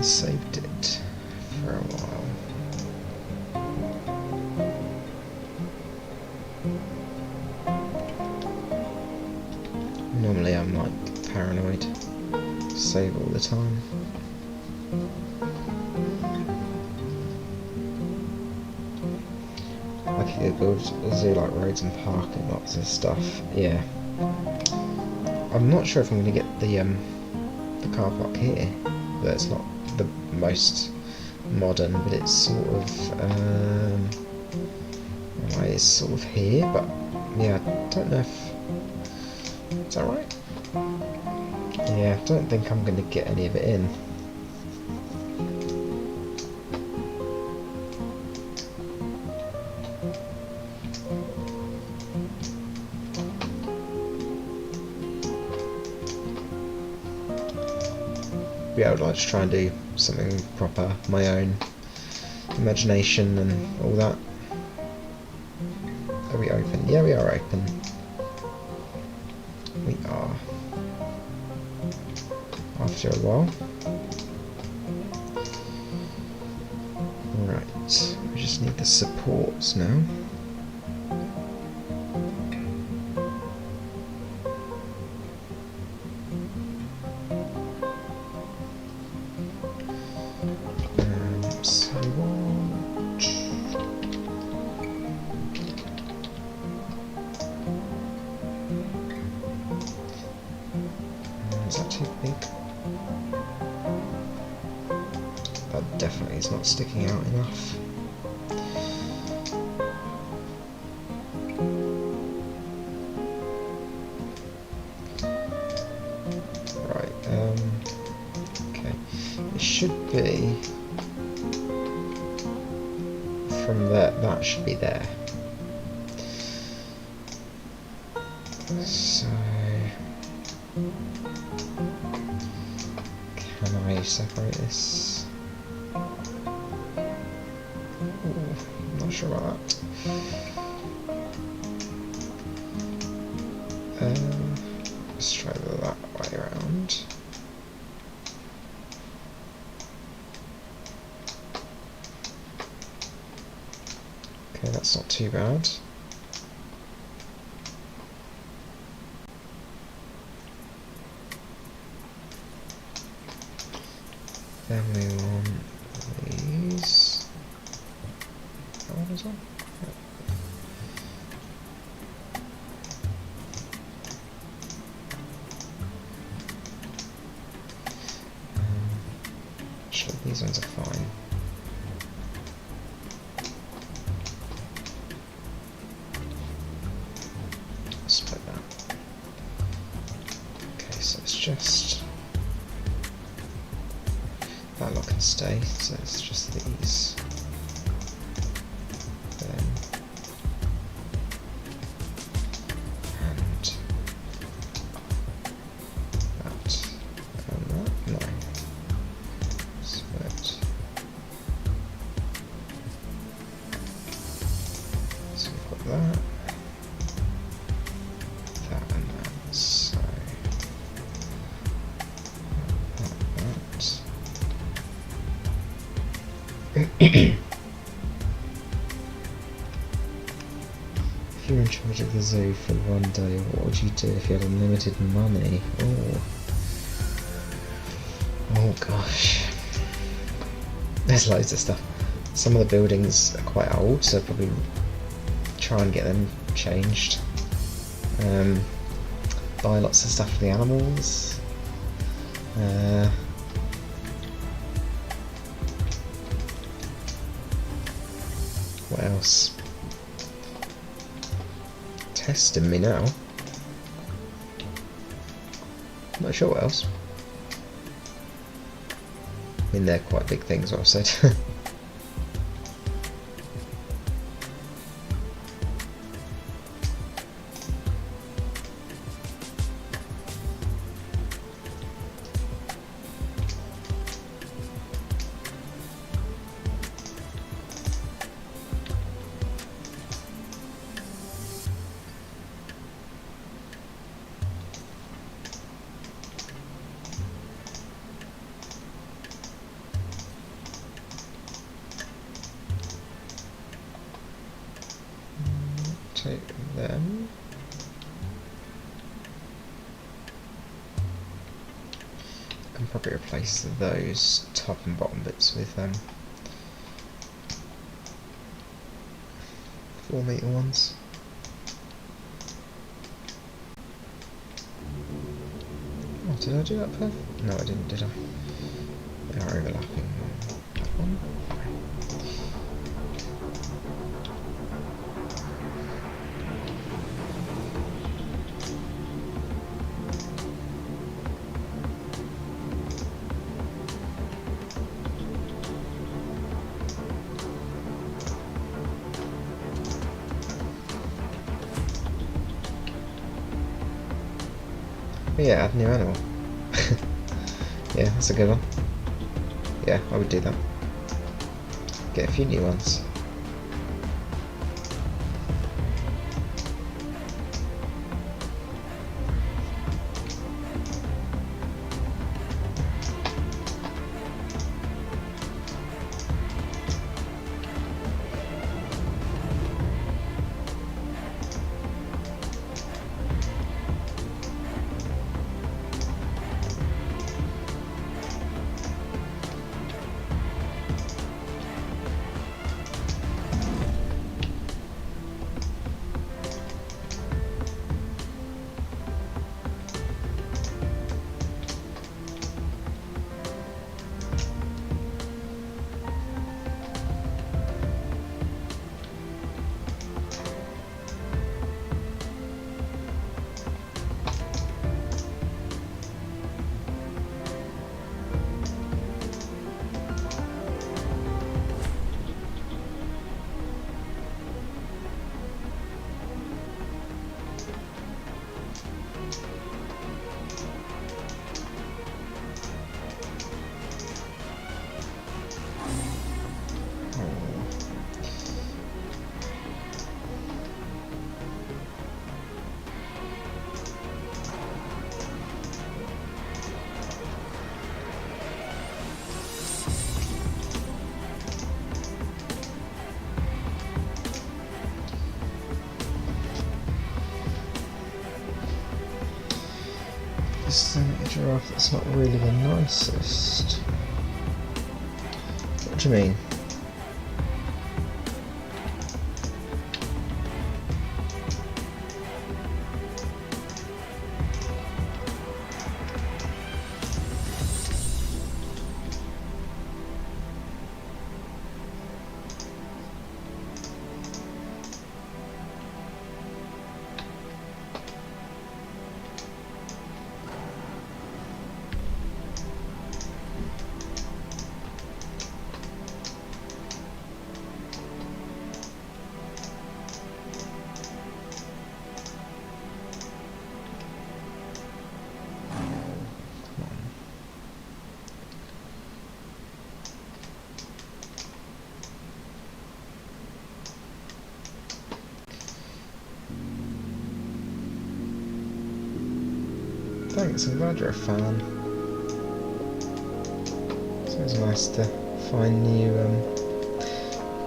Speaker 1: Saved it for a while. Normally I'm like paranoid, save all the time. Like you could build a zoo like roads and parking lots and stuff. Yeah. I'm not sure if I'm going to get the car park here, but it's not the most modern, but it's sort of well, it's sort of here, but yeah, I don't know if is that right? Yeah, I don't think I'm going to get any of it in. Yeah, I would like to try and do something proper, my own imagination and all that. Are we open? Yeah, we are open. We are. After a while. Right, we just need the supports now. Is that too big? That definitely is not sticking out enough. Right, okay. It should be from there, that should be there. So, can I separate this? Ooh, I'm not sure about that. Let's try that way around. Okay, that's not too bad. Then we want these. That one as well? Yep. Actually, these ones are fine. Split that. Okay, so it's just that lock can stay, so it's just these. Then and that and that. No. Split. So we've got that. That and that. So that. If you were in charge of the zoo for one day, what would you do if you had unlimited money? Oh gosh. There's loads of stuff. Some of the buildings are quite old, so probably try and get them changed. Buy lots of stuff for the animals. What else? Testing me now. Not sure what else. I mean, they're quite big things, what I've said. Take them. I can probably replace those top and bottom bits with 4-metre ones. Oh, did I do that perfect? No, I didn't, did I? They are overlapping. That one. Yeah, add new animal. Yeah, that's a good one. Yeah, I would do that. Get a few new ones. Yosemite giraffe that's not really the nicest. What do you mean? Thanks, I'm glad you're a fan. It's always nice to find new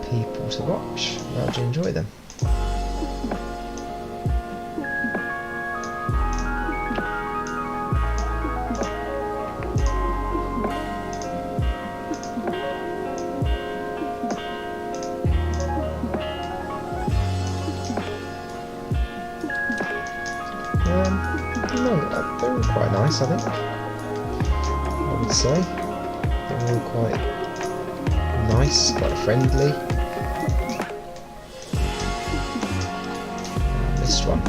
Speaker 1: people to watch. Glad you enjoy them. No, they're all quite nice, I think. I would say. They're all quite nice, quite friendly. Missed one.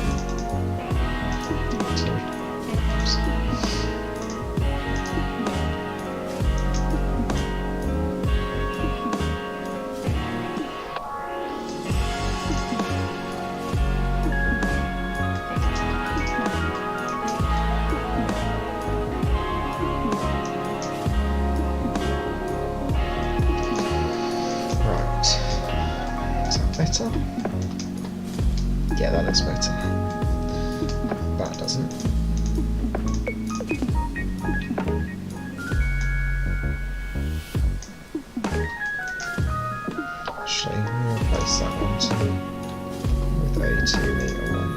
Speaker 1: Better? Yeah, that looks better. That doesn't. Actually, I'm going to replace that one too with a 2-metre one.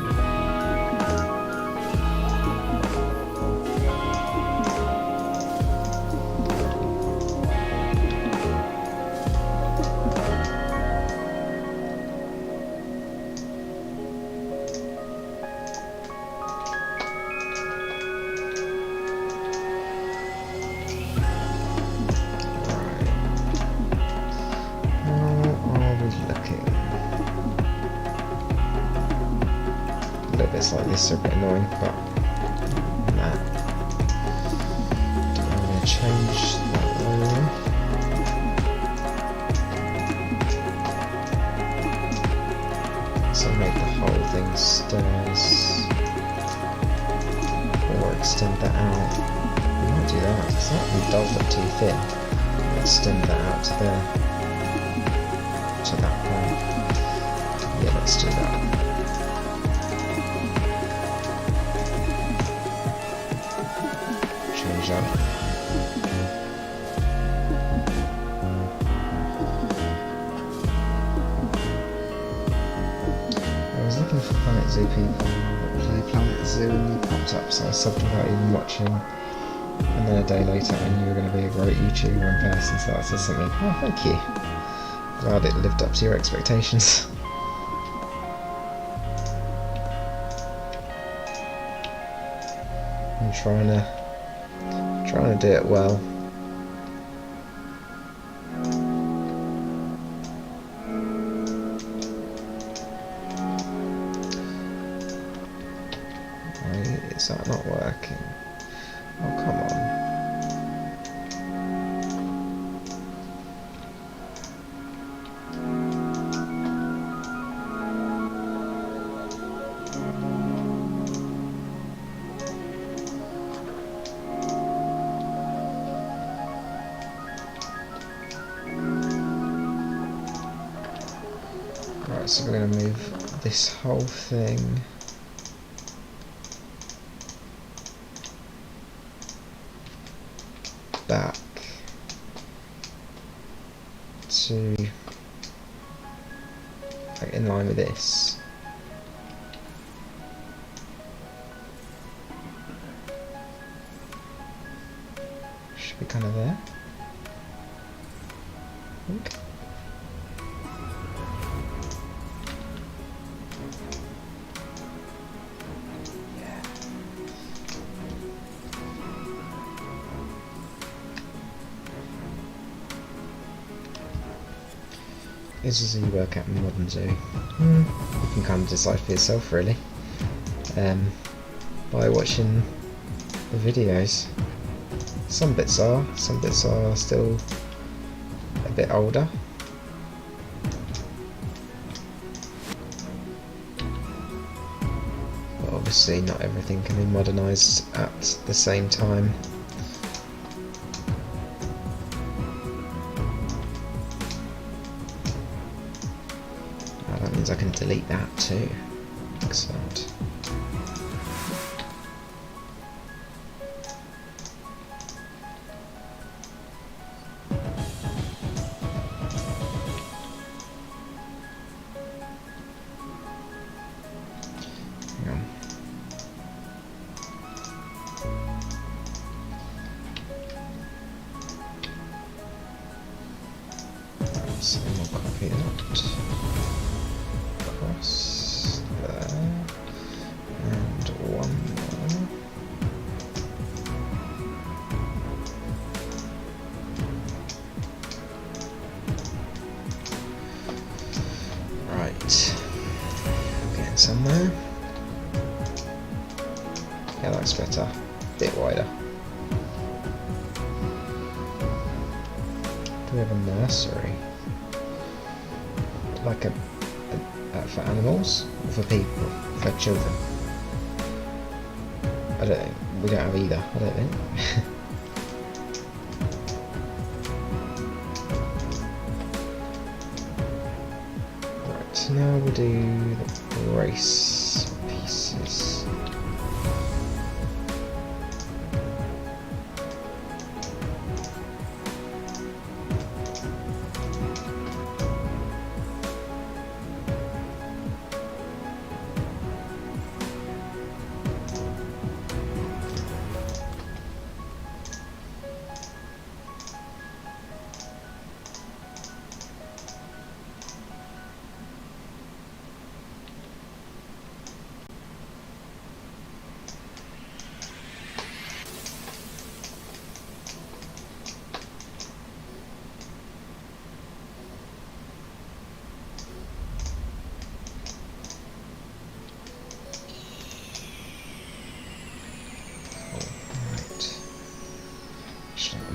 Speaker 1: Bits like this are a bit annoying, but nah. I'm going to change that one. So make the whole thing stairs, or extend that out. I might do that because that does look too thin. I'll extend that out to there, to that point. Yeah, let's do that. Change that. I was looking for Planet Zoo people that play Planet Zoo and you popped up, so I subbed without even watching. And then a day later I knew you were going to be a great YouTuber in person, so I said something. Oh, thank you. Glad it lived up to your expectations. I'm trying to do it well. Why is that not working? Oh, come on. Right, so we're going to move this whole thing back to like in line with this. kind of there. I think. Is a zoo work at a modern zoo? You can kind of decide for yourself, really, by watching the videos. Some bits are still a bit older. But obviously not everything can be modernised at the same time. That means I can delete that too. Excellent. Hang on. So we'll copy that. Across there, and one more. Right, getting somewhere. Yeah, that's better. A bit wider. Do we have a nursery? Like a for animals or for people, for children? I don't think we don't have either. I don't think. Right, now we'll do the brace pieces.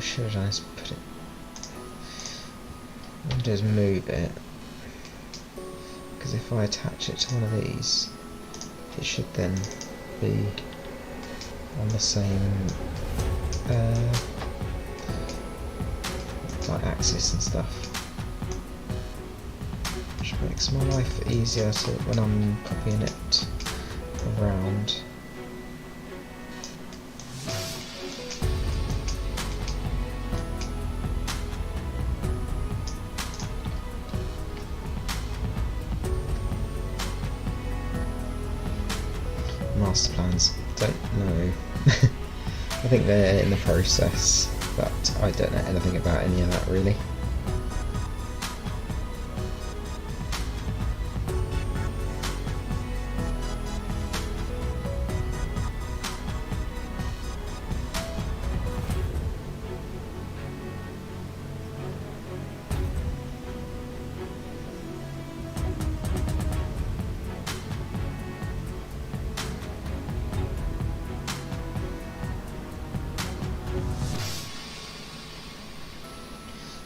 Speaker 1: Should I just put it? What I'll do is move it, because if I attach it to one of these, it should then be on the same like axis and stuff, which makes my life easier when I'm copying it around. Master plans, don't know. I think they're in the process, but I don't know anything about any of that really.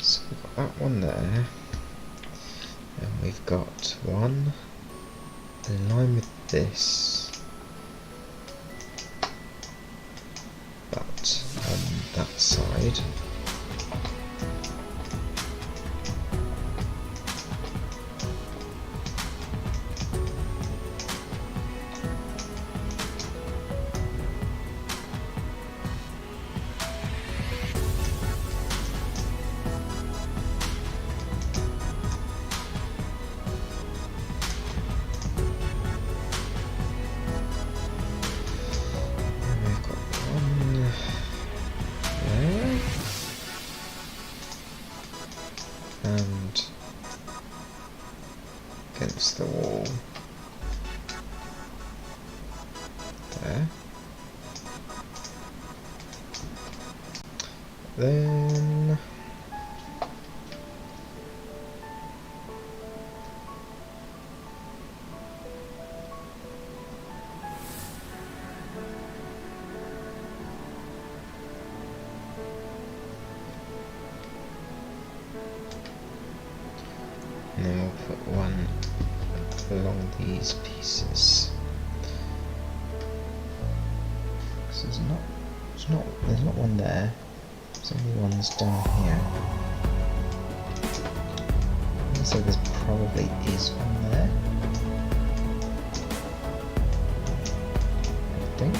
Speaker 1: So we've got that one there, and we've got one in line with this, but on that side. against the wall. There. Then we'll put one along these pieces. Because there's not one there. There's only ones down here. So there probably is one there. I think.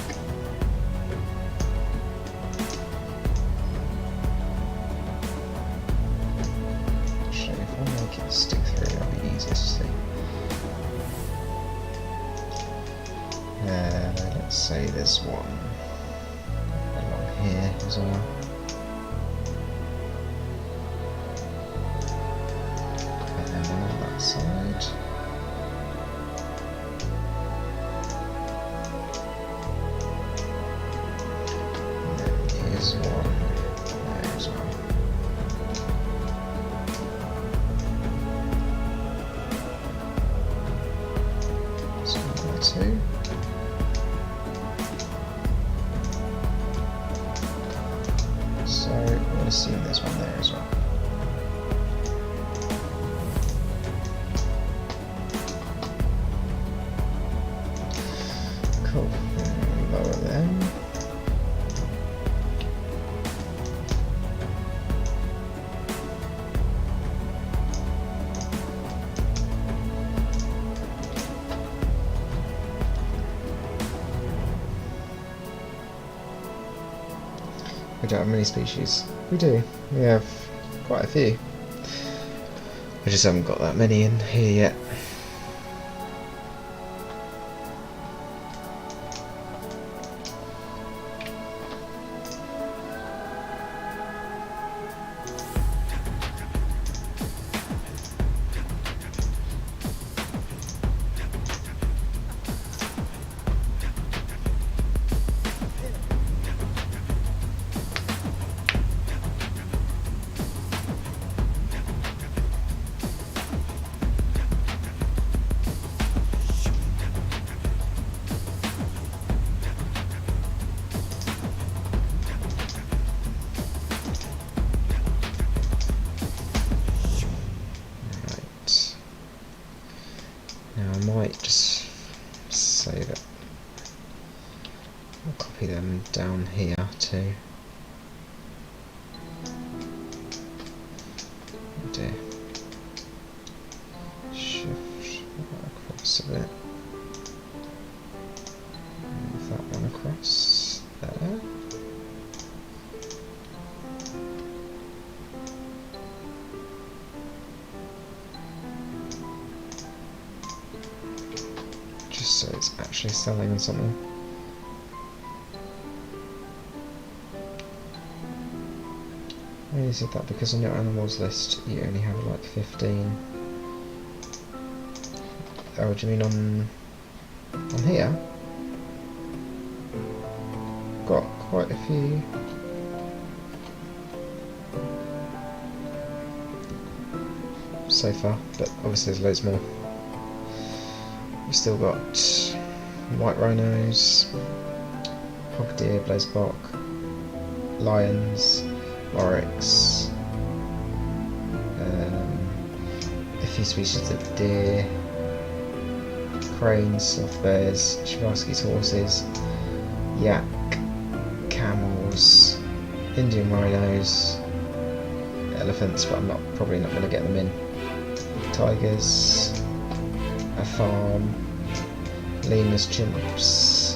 Speaker 1: Actually, if I make it stick through, it'll be easier to see. Let's say there's one along here as well. Side. And then here's one there as well. So number two. So we'll assume there's one there as well. Cool. Lower them. We don't have many species. We do. We have quite a few. We just haven't got that many in here yet. Now I might just say that I'll copy them down here too. Oh dear. Shift that across a bit. Move that one across there. So it's actually selling on something. I only said that because on your animals list you only have like 15. Oh, do you mean on here? Got quite a few. So far, but obviously there's loads more. We've still got white rhinos, hog deer, blazebok, lions, oryx, a few species of deer, cranes, sloth bears, Chavarsky's horses, yak, camels, Indian rhinos, elephants, but I'm probably not going to get them in, tigers, a farm, lemurs, chimps,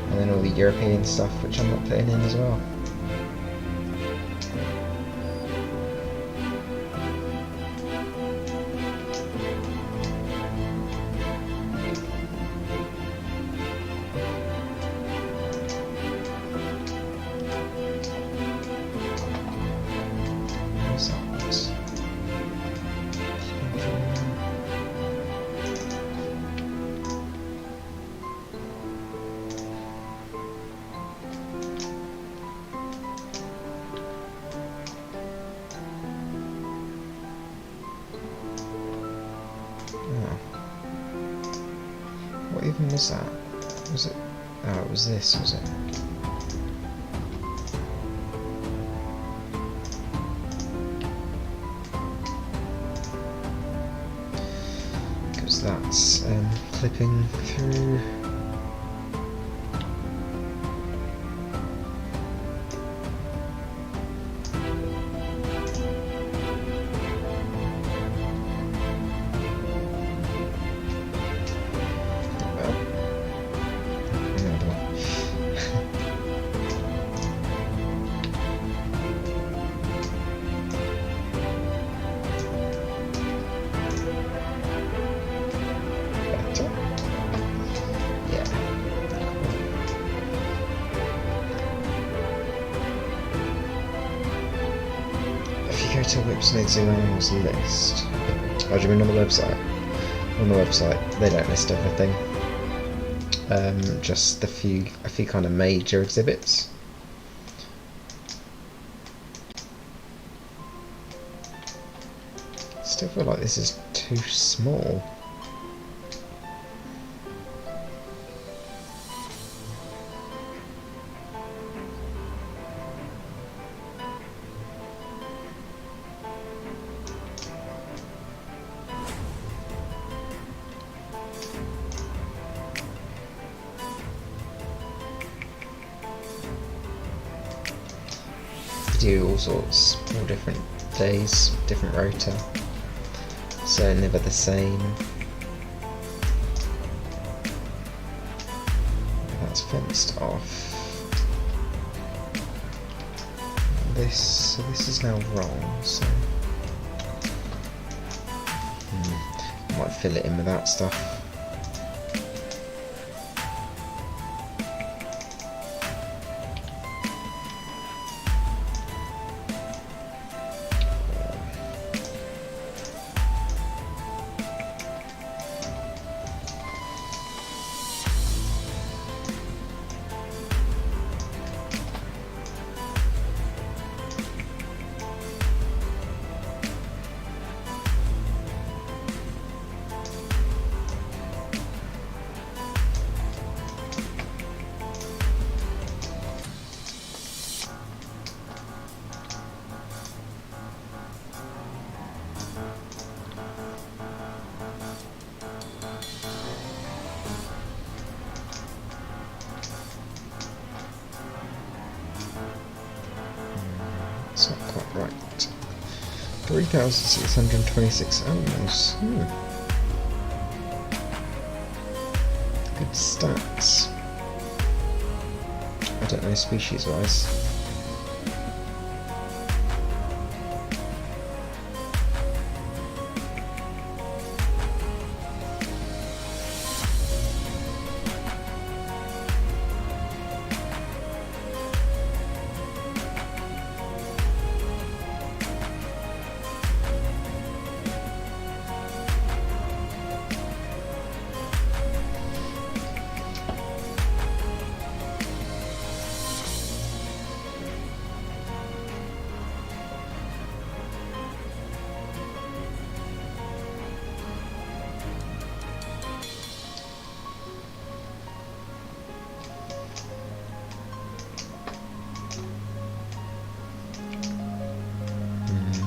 Speaker 1: and then all the European stuff which I'm not putting in as well. What's that? one was that? Was it? Oh, it was this, was it? Because that's clipping through. To Whipsnade Zoo animals list. Oh, do you mean on the website? On the website, they don't list everything. Just a few kind of major exhibits. Still feel like this is too small. Do all sorts, all different days, different rota, so never the same. That's fenced off. So this is now wrong, so might fill it in with that stuff. It's not quite right. 3,626 animals. Good stats. I don't know species wise.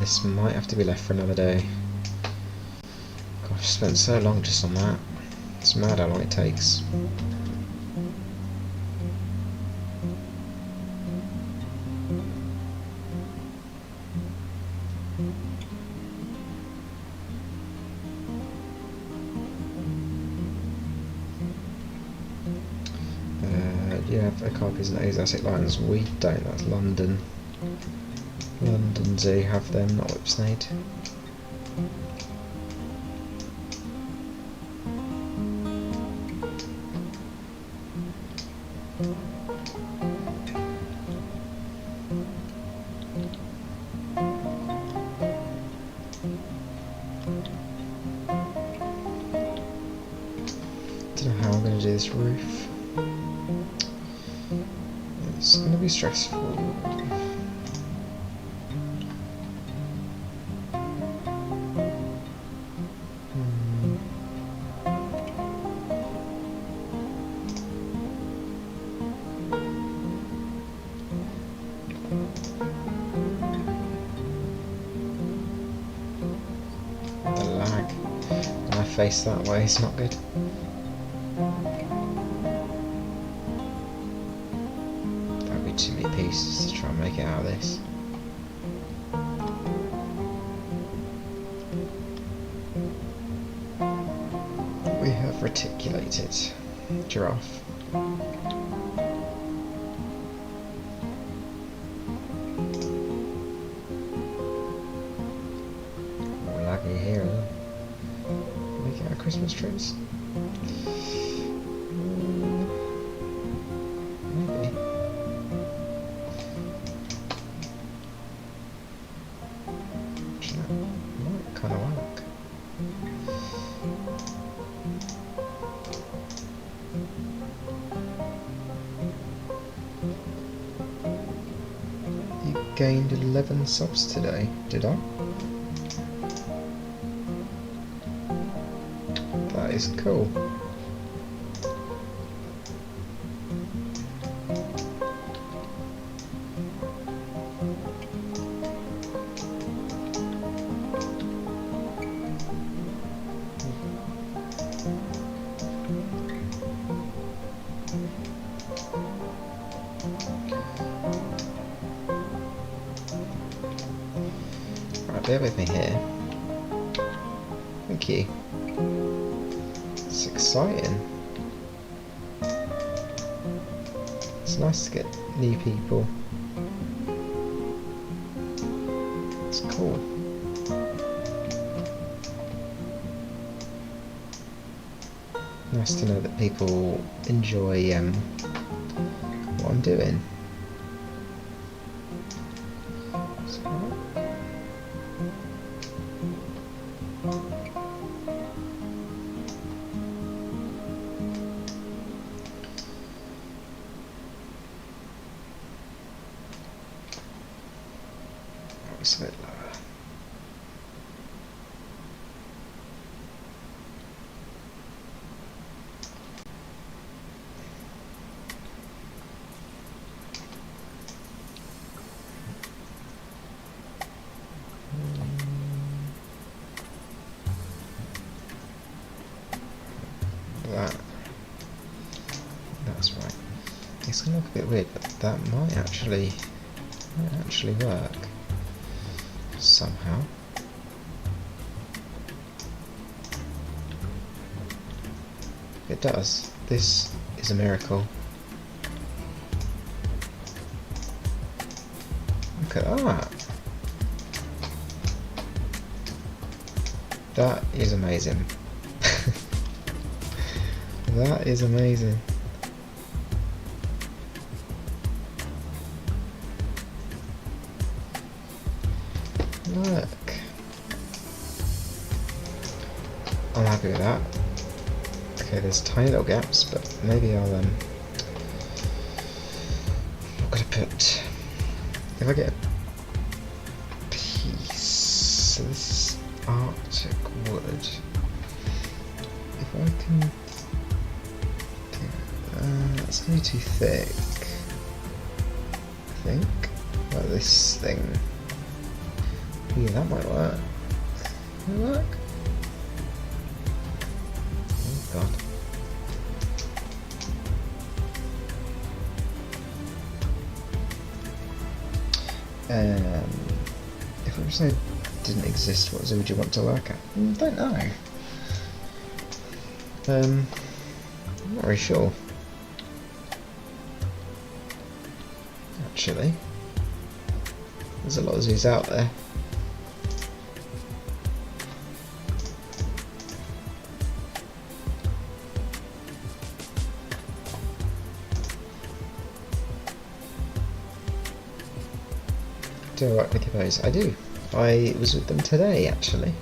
Speaker 1: This might have to be left for another day. Gosh, I spent so long just on that. It's mad how long it takes. Yeah, Okapis and Asiatic lions. We don't. That's London. London Zoo have them, not Whipsnade. Don't know how I'm going to do this roof. It's going to be stressful. And I face that way, it's not good. That would be too many pieces to try and make it out of this. We have reticulated giraffe. Here, making our Christmas trees. Maybe. Actually, that might kind of work. You gained 11 subs today, did I? That is cool. Right, bear with me here. Thank you. It's exciting. It's nice to get new people. It's cool. Nice to know that people enjoy what I'm doing. It's a bit lower. That's right. It's gonna look a bit weird, but that might actually work somehow. It does. This is a miracle. Look at that. That is amazing. That is amazing. Look. I'm happy with that. Okay, there's tiny little gaps, but maybe I'll I'm gonna put, if I get a piece, so this is Arctic wood. If I can do, that's gonna be too thick, I think. Like this thing. Yeah, that might work. Will it work? Oh god. If Whipsnade didn't exist, what zoo would you want to work at? Don't know. I'm not very sure. Actually, there's a lot of zoos out there. Do I work with hippos? I do. I was with them today, actually.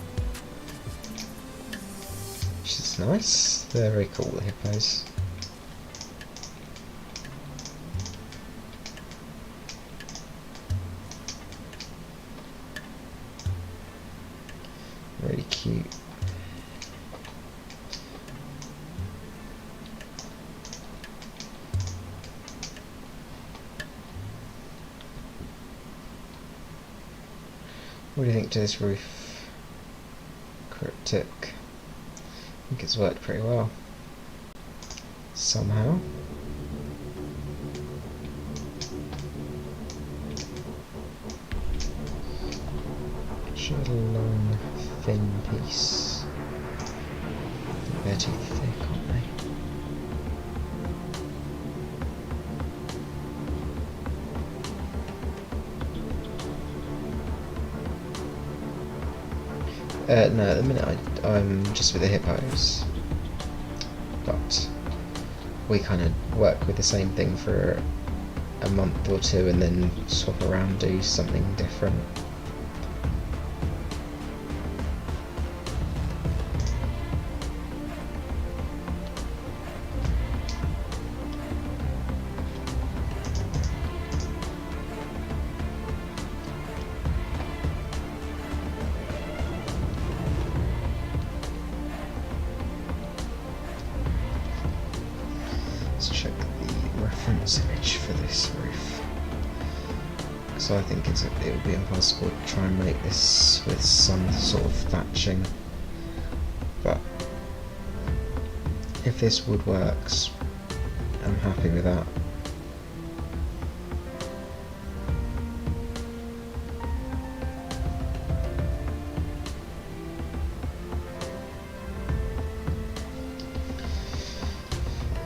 Speaker 1: Which is nice. They're very cool, the hippos. Really cute. What do you think to this roof? Cryptic. think it's worked pretty well. Somehow. Should a long, thin piece. I think they're too thick, aren't they? No, at the minute I'm just with the hippos, but we kind of work with the same thing for a month or two and then swap around, do something different. Let's check the reference image for this roof. So I think it would be impossible to try and make this with some sort of thatching. But if this wood works, I'm happy with that.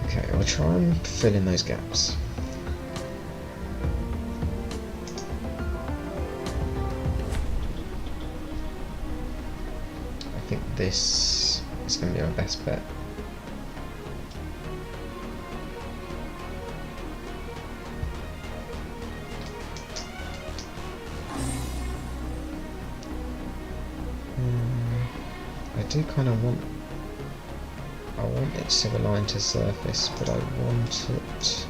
Speaker 1: Okay, I'll try and fill in those gaps. I think this is going to be my best bet. I do kind of want it to align to surface, but I want it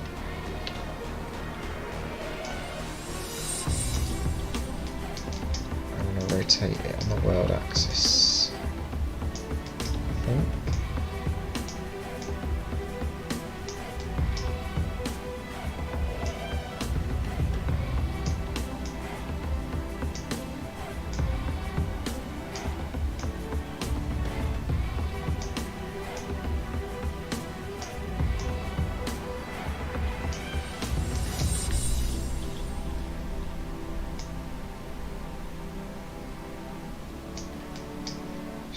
Speaker 1: I'm going to rotate it on the world axis, I think.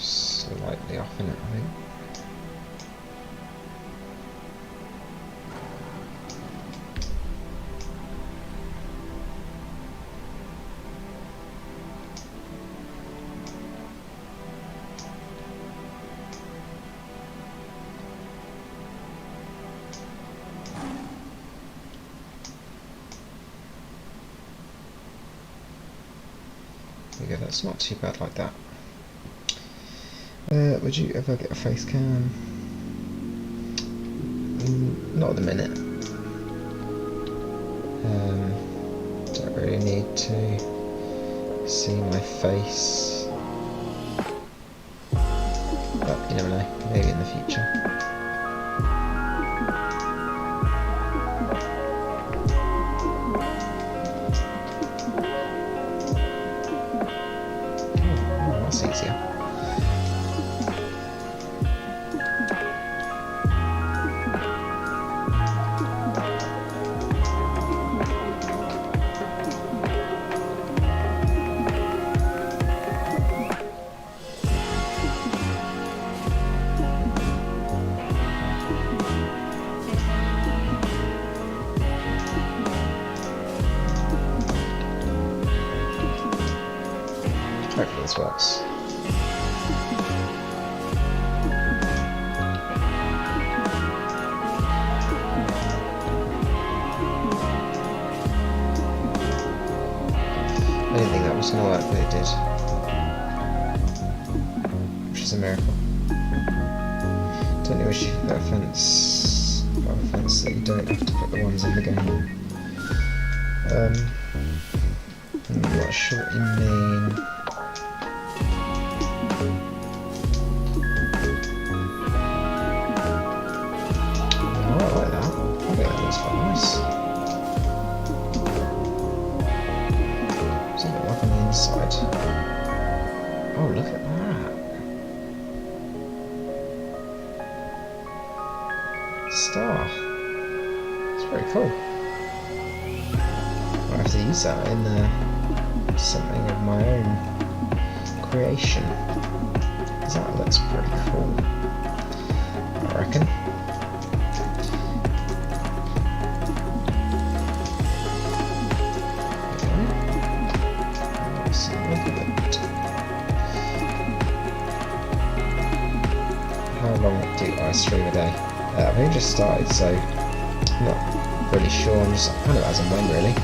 Speaker 1: Slightly off in it, I think. There we go, that's not too bad like that. Would you ever get a face cam? Not at the minute. Don't really need to see my face. But you never know, maybe in the future. Oh, that's easier. Hopefully this works. I didn't think that was going to work, but it did. Which is a miracle. Don't you wish you could put a fence that you don't have to put the ones in the game? I'm not sure what you mean. Side. Oh, look at that. Very cool. I have to use that in something of my own creation. That looks pretty cool, I reckon. Let's look at it. How long do I stream a day? I've only just started, so I'm not really sure. I'm just kind of as and when, really.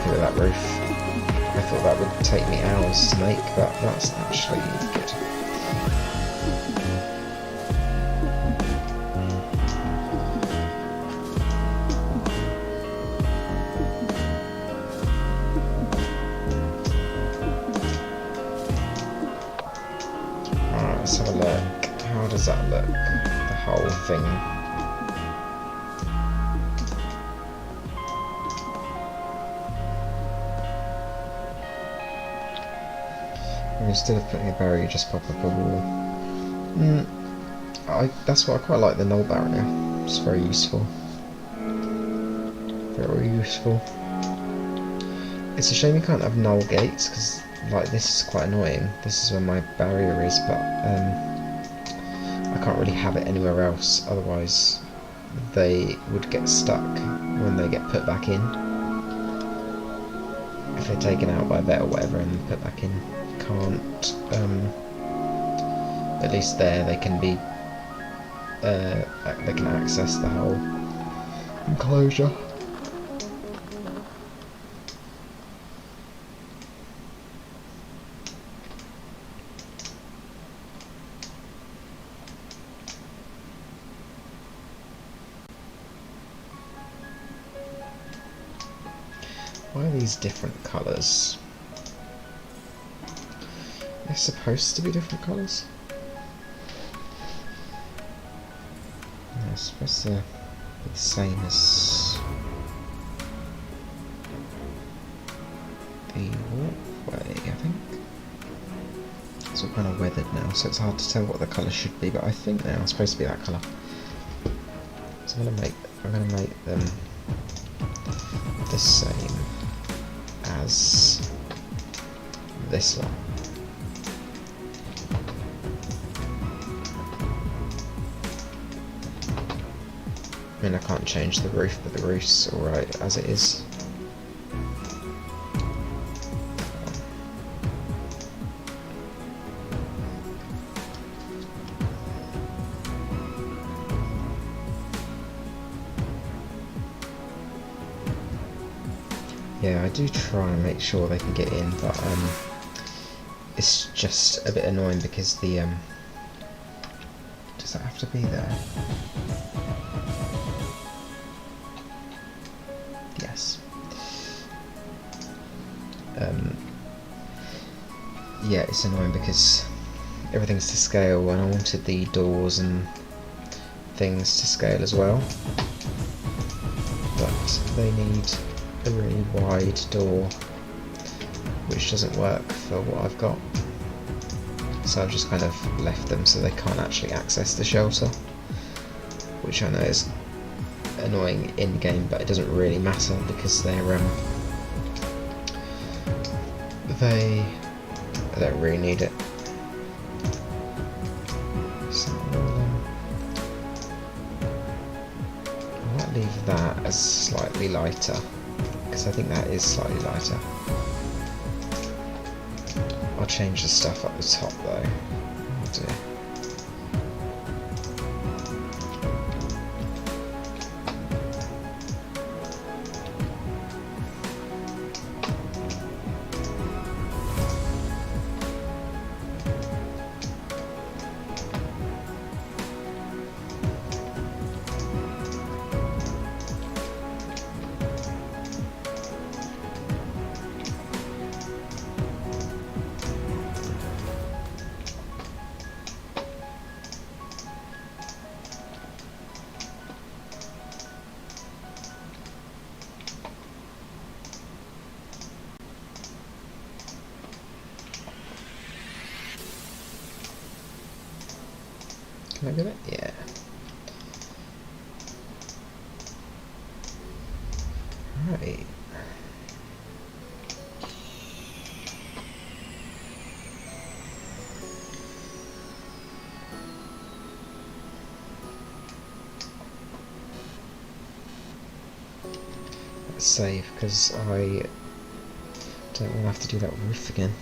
Speaker 1: With that roof. I thought that would take me hours to make, but that's actually good. Alright, let's have a look. How does that look? The whole thing. Instead of putting a barrier, just pop up a wall. That's what I quite like, the null barrier. It's very useful. Very useful. It's a shame you can't have null gates, because like this is quite annoying. This is where my barrier is, but I can't really have it anywhere else, otherwise they would get stuck when they get put back in. If they're taken out by a vet or whatever and put back in. Can't, at least there they can be, they can access the whole enclosure. Why are these different colours? They're supposed to be different colours? They're supposed to be the same as the walkway, I think. It's all kind of weathered now, so it's hard to tell what the colour should be, but I think they are supposed to be that colour. So I'm gonna make them the same as this one. I mean, I can't change the roof, but the roof's alright as it is. Yeah, I do try and make sure they can get in, but it's just a bit annoying because the does that have to be there? Yes. Yeah, it's annoying because everything's to scale, and I wanted the doors and things to scale as well, but they need a really wide door, which doesn't work for what I've got, so I've just kind of left them so they can't actually access the shelter, which I know is annoying in game, but it doesn't really matter because they don't really need it. So I might leave that as slightly lighter, because I think that is slightly lighter. I'll change the stuff up the top though. Oh dear. Can I get it? Yeah. Right. Let's save, because I don't want to have to do that roof again.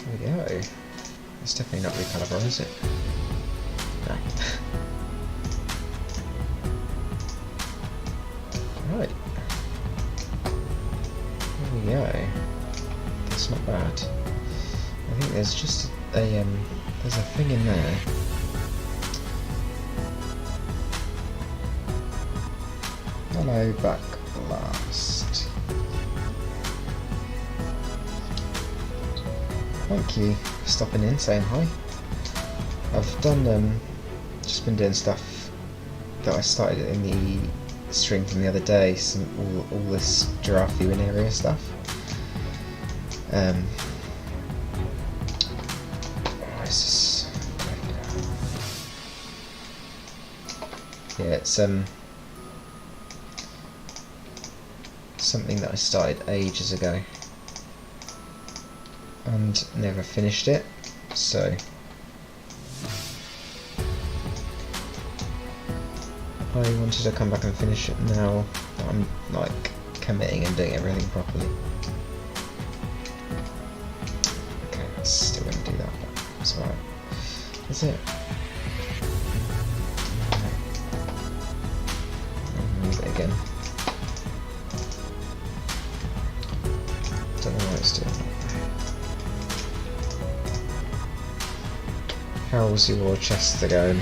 Speaker 1: There we go. It's definitely not recalibrate, is it? No. Right. There we go. That's not bad. I think there's just a there's a thing in there. Hello, back blast. Thank you for stopping in, saying hi. I've done just been doing stuff that I started in the stream from the other day, all this giraffe viewing area stuff. Yeah, it's something that I started ages ago and never finished it, so I wanted to come back and finish it now that I'm like committing and doing everything properly. Okay, that's still going to do that, but it's alright. Is it? Move it again. Don't know why it's doing that. How's your Chester going?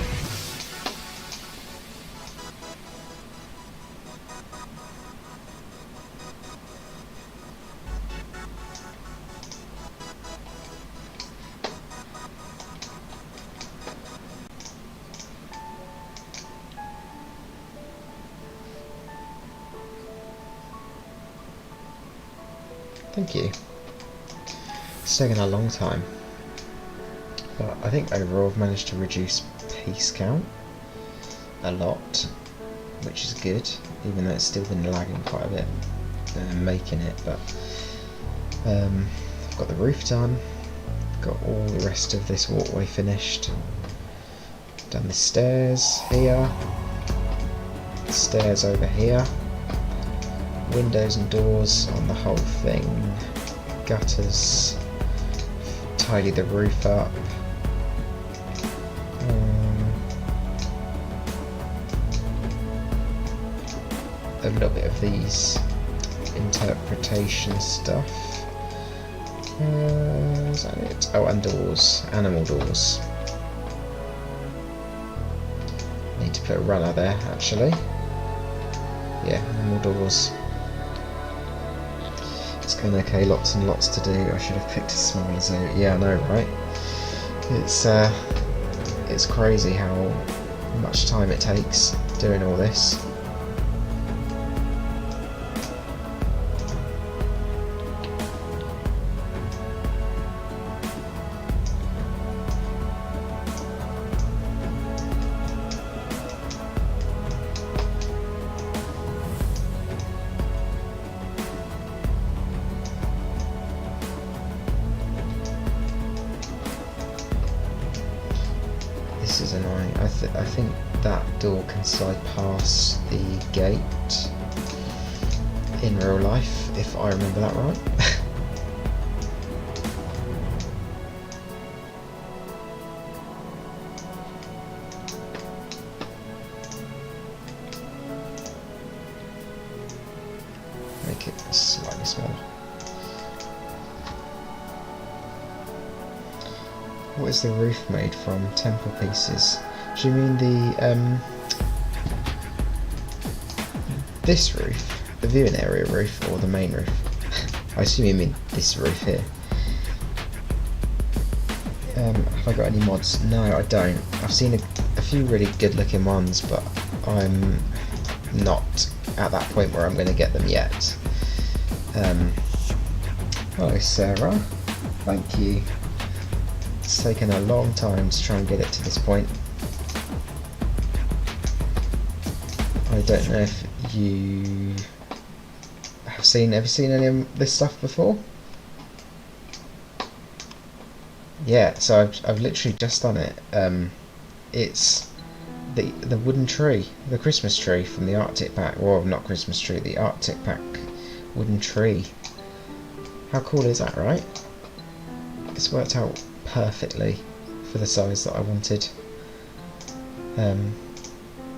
Speaker 1: Thank you. It's taken a long time, but I think overall I've managed to reduce piece count a lot, which is good, even though it's still been lagging quite a bit making it. But I've got the roof done, got all the rest of this walkway finished, done the stairs here, stairs over here, windows and doors on the whole thing, gutters, tidy the roof up, a little bit of these interpretation stuff. Is that it? Oh, and doors, animal doors. Need to put a runner there actually. Yeah, animal doors. It's going okay, lots and lots to do. I should have picked a smaller zoo. Yeah, I know, right? It's crazy how much time it takes doing all this. This is annoying. I think that door can slide past the gate in real life, if I remember that right. Make it slightly smaller. What is the roof made from? Temple pieces. Do you mean the this roof? The viewing area roof or the main roof? I assume you mean this roof here. Have I got any mods? No, I don't. I've seen a few really good looking ones, but I'm not at that point where I'm going to get them yet. Hello Sarah, thank you. It's taken a long time to try and get it to this point. I don't know if you have seen any of this stuff before? Yeah, so I've literally just done it. It's the wooden tree, the Christmas tree from the Arctic Pack. Well, not Christmas tree, the Arctic Pack wooden tree. How cool is that, right? It's worked out perfectly for the size that I wanted. And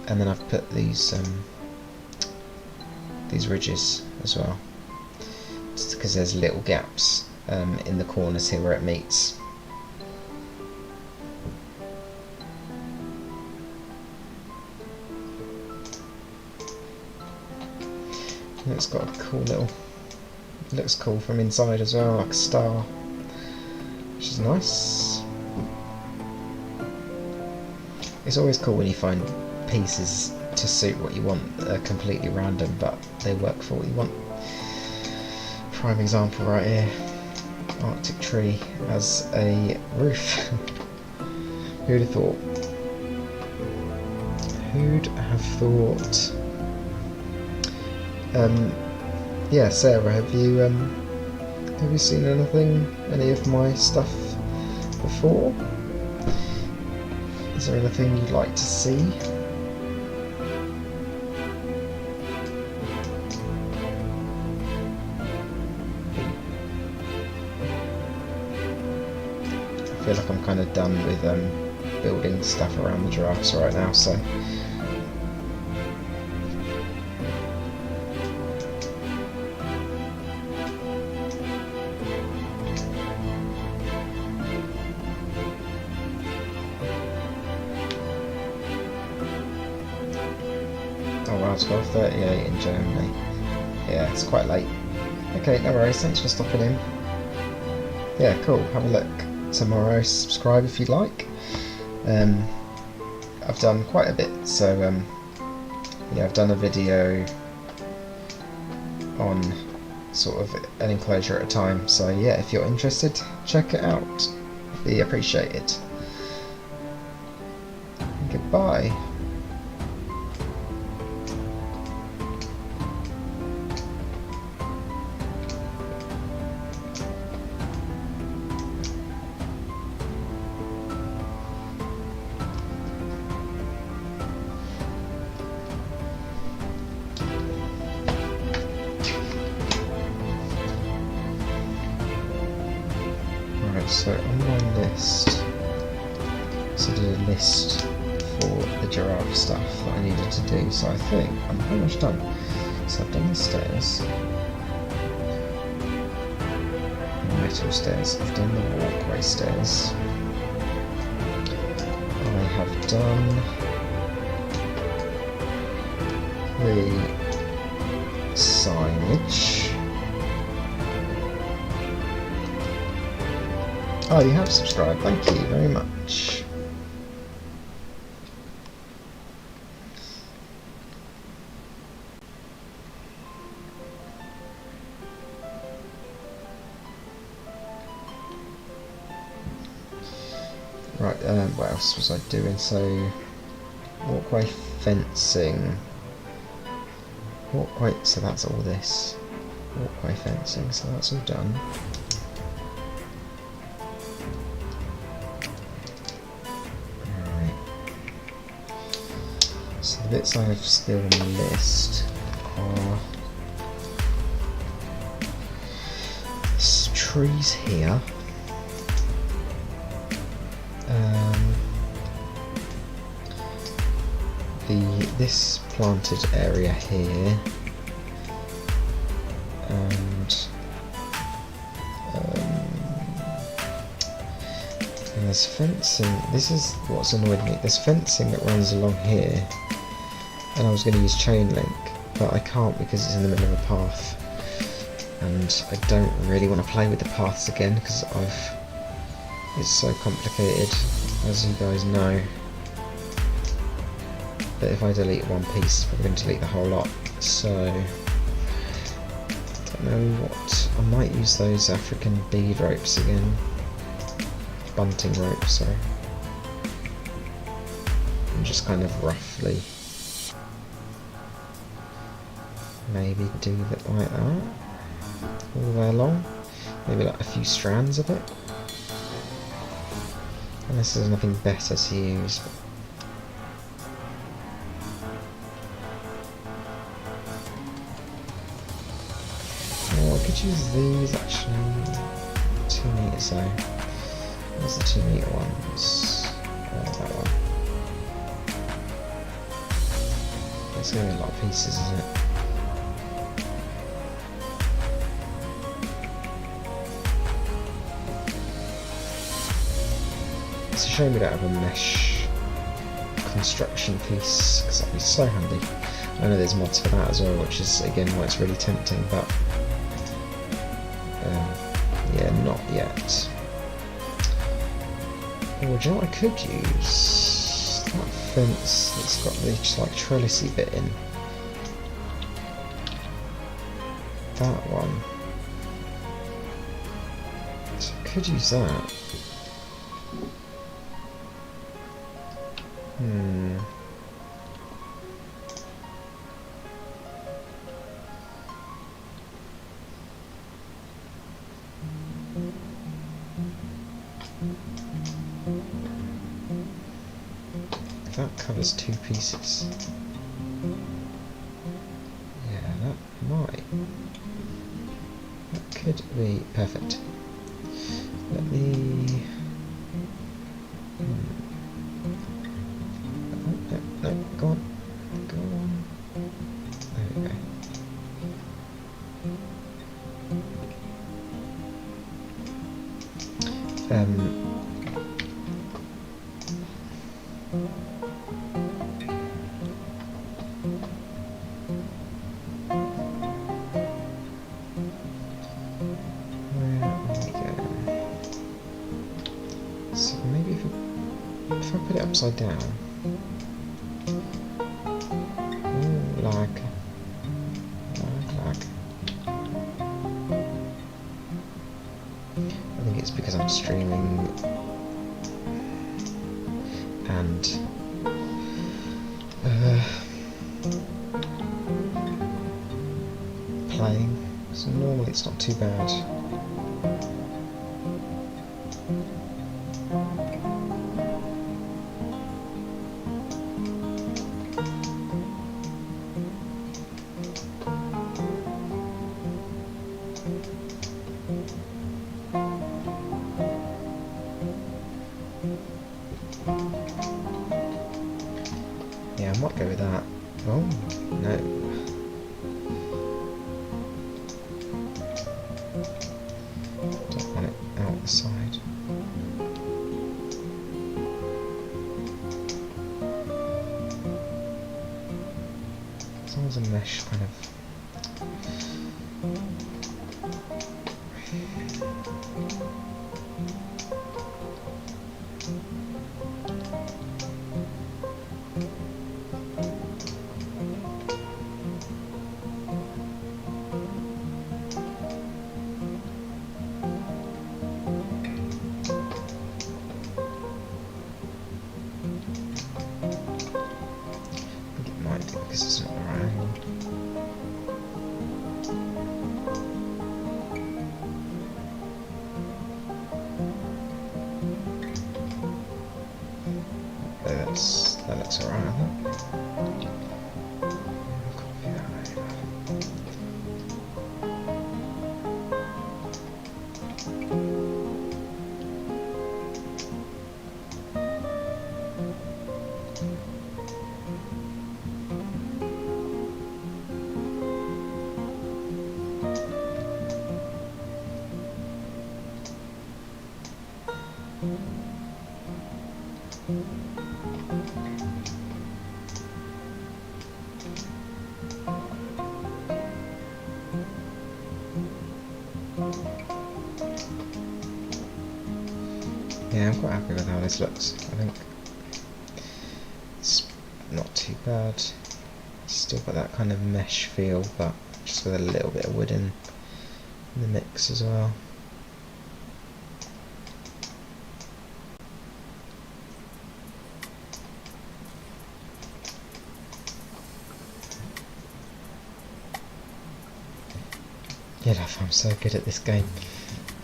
Speaker 1: then I've put these ridges as well, just because there's little gaps in the corners here where it meets. And it's got a cool little, looks cool from inside as well, like a star, which is nice. It's always cool when you find pieces to suit what you want that are completely random, but they work for what you want. Prime example right here, Arctic tree as a roof. Who'd have thought? Who'd have thought? Yeah, Sarah, have you seen any of my stuff before? Is there anything you'd like to see? I feel like I'm kind of done with building stuff around the giraffes right now, so oh wow, 12:38 in Germany. Yeah, it's quite late. Okay, no worries, thanks for stopping in. Yeah, cool, have a look tomorrow, subscribe if you'd like. I've done quite a bit, so yeah, I've done a video on sort of an enclosure at a time, so yeah, if you're interested, check it out. Be appreciated. Goodbye. So on my list, so I did a list for the giraffe stuff that I needed to do, so I think I'm pretty much done. So I've done the stairs, metal stairs, I've done the walkway stairs, I have done the signage. Oh, you have subscribed, thank you very much. Right, what else was I doing? So, walkway fencing. Walkway, so that's all this. Walkway fencing, so that's all done. So the bits I have still on the list are trees here, this planted area here, and there's fencing. This is what's annoyed me. There's fencing that runs along here, and I was going to use chain link, but I can't because it's in the middle of a path, and I don't really want to play with the paths again because it's so complicated, as you guys know. but if I delete one piece, it's probably going to delete the whole lot. So, don't know what. I might use those African bead ropes again. Bunting ropes, sorry. And just kind of roughly maybe do it like that all the way along. Maybe like a few strands of it. Unless there's nothing better to use. Oh, I could use these actually. 2 meters though. Where's the 2 meter ones? That one. There's going to be a lot of pieces, isn't it? It's a shame we don't have a mesh construction piece, because that'd be so handy. I know there's mods for that as well, which is again why it's really tempting, but yeah, not yet. Oh, do you know what I could use? That fence that's got the just like trellisy bit in. That one. So I could use that. That covers 2 pieces. Yeah, that might. That could be perfect. Let me. No, go on. Go on. There we go. So maybe if I put it upside down. Ooh, lag. I think it's because I'm streaming and playing, so normally it's not too bad. Yeah, I might go with that. Oh, no. Don't want it out the side. As long as a mesh kind of... because it's not the right angle. That looks alright, I think. Copy that over. Yeah, I'm quite happy with how this looks. I think it's not too bad. Still got that kind of mesh feel, but just with a little bit of wood in the mix as well. Giraffe, I'm so good at this game.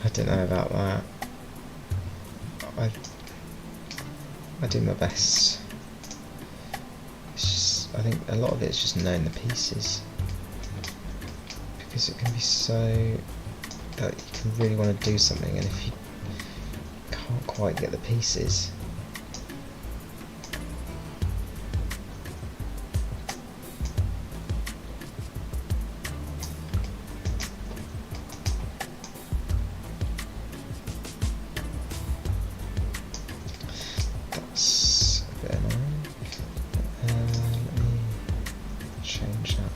Speaker 1: I don't know about that. I do my best. It's just, I think a lot of it's just knowing the pieces, because it can be so that you can really want to do something, and if you can't quite get the pieces, that's a bit annoying. Let me change that.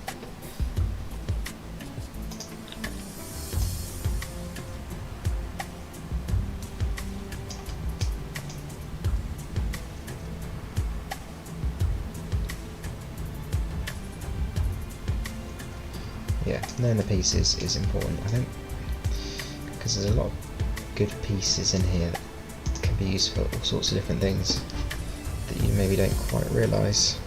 Speaker 1: Yeah, knowing the pieces is important, I think, because there's a lot of good pieces in here that can be used for all sorts of different things that you maybe don't quite realise.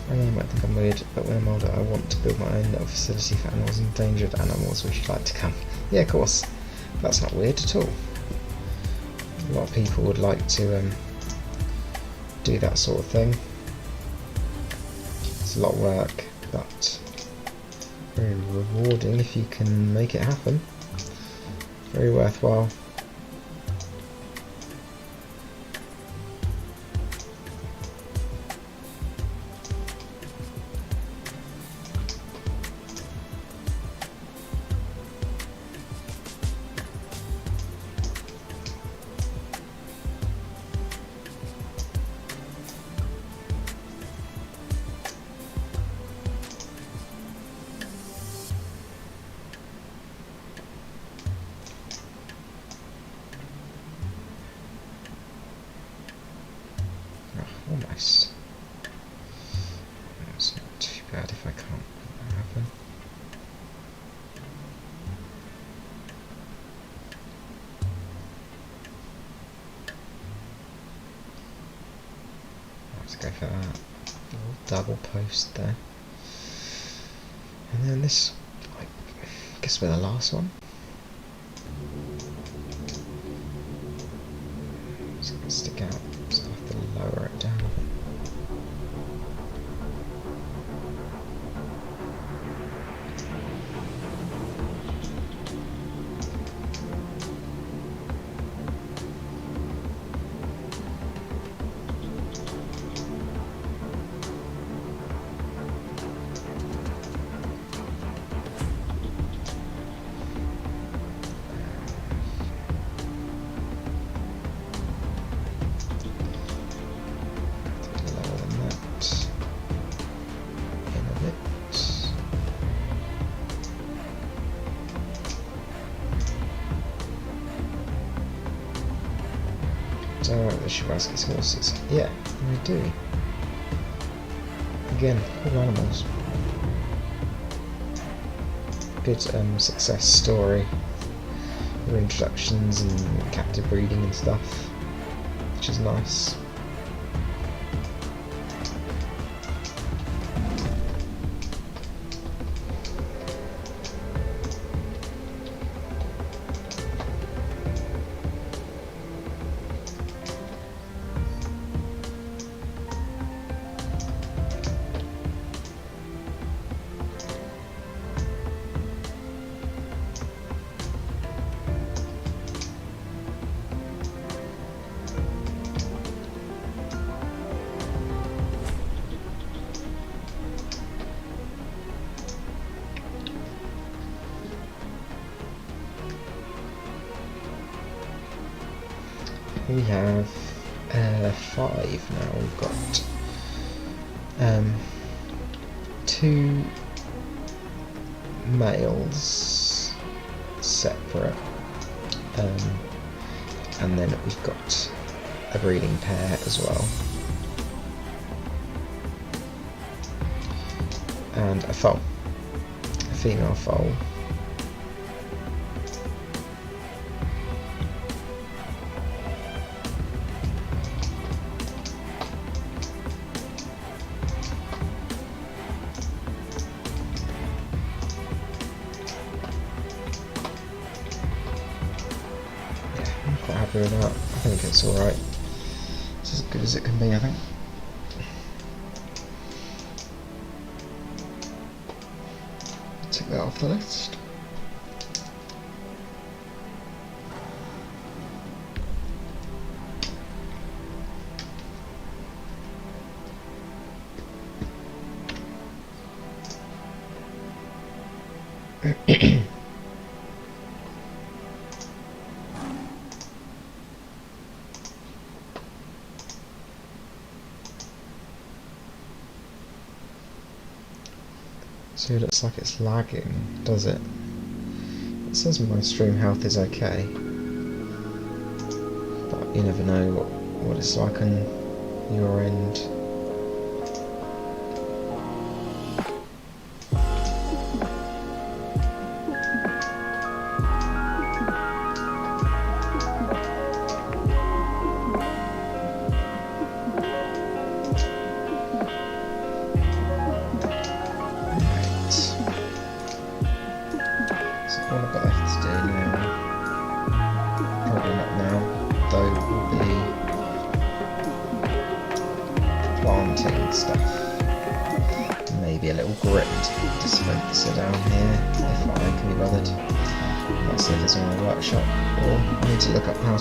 Speaker 1: I might think I'm weird, but when I'm older I want to build my own little facility for animals and endangered animals. Would you like to come? Yeah, of course. That's not weird at all. A lot of people would like to do that sort of thing. It's a lot of work, but very rewarding if you can make it happen. Very worthwhile. Almost. It's not too bad if I can't make that happen. Let's go for that. A little double post there. And then this, I guess we're the last one. It's going to stick out, so I have to lower it down. Do I like the Giraffes horses? Yeah, I do. Again, cool animals. Good success story. Your introductions and captive breeding and stuff, which is nice. We have 5 now. We've got 2 males separate, And then we've got a breeding pair as well. And a foal. A female foal. Happy with that. I think it's alright. It's as good as it can be, I think. Take that off the list. So it looks like it's lagging, does it? It says my stream health is okay, but you never know what it's like on your end.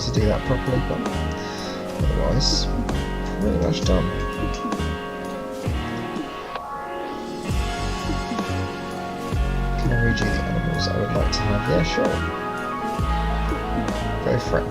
Speaker 1: To do that properly, but otherwise, pretty much done. Can I read you the animals I would like to have? Yeah, sure. Go for it.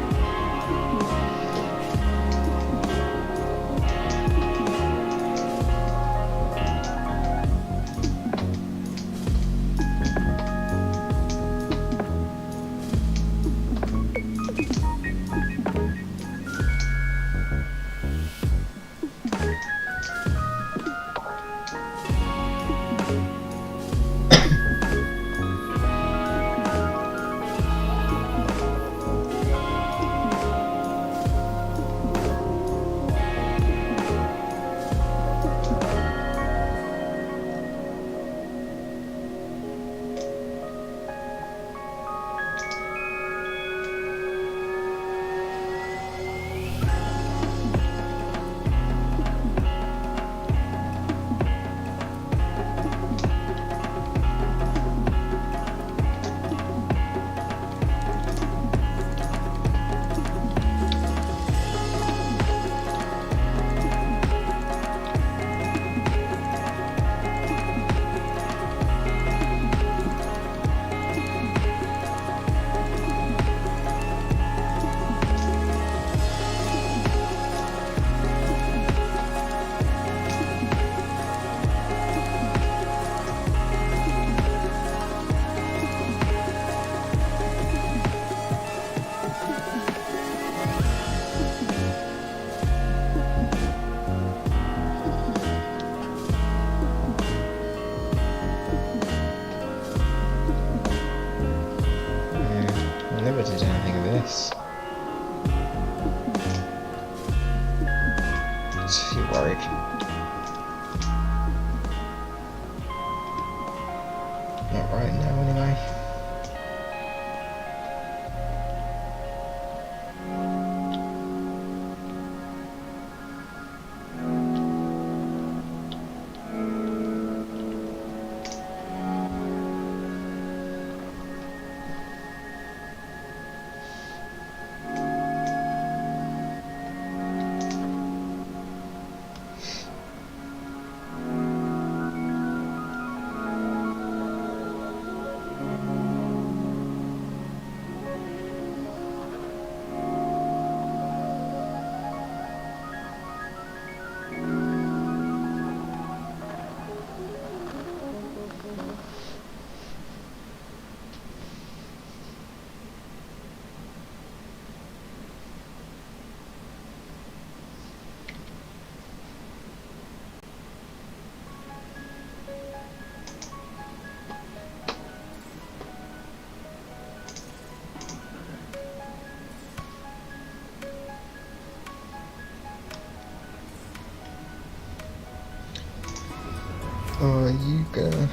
Speaker 1: Are you gonna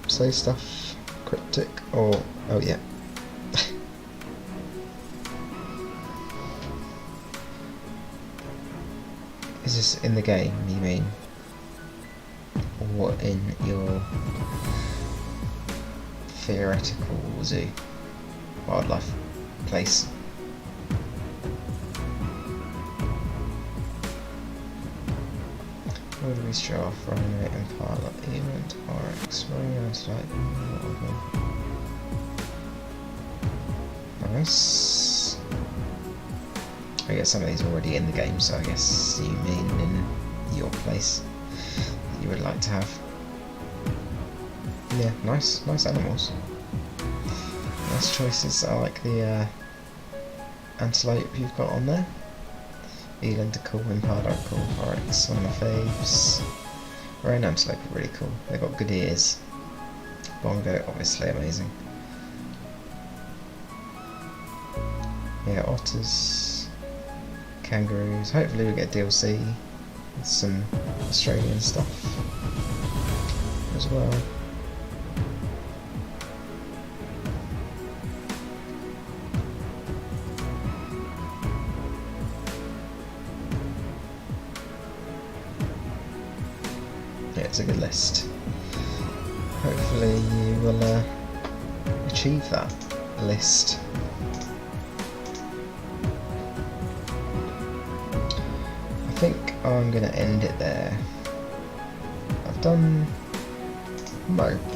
Speaker 1: say stuff cryptic or... oh yeah. Is this in the game, you mean? Or in your theoretical zoo? Wildlife place? Wildebeest, giraffe, rhino, impala, eland, oryx, untitled. Nice. I guess some of these are already in the game, so I guess you mean in your place that you would like to have. Yeah, nice animals. Nice choices. I like the antelope you've got on there. Eland are cool, impala are cool, oryx, one of my faves. Rhino antelope are really cool. They've got good ears. Bongo, obviously amazing. Yeah, otters, kangaroos. Hopefully we get DLC with some Australian stuff as well. Yeah, it's a good list. Hopefully you will achieve that list. I think I'm going to end it there. I've done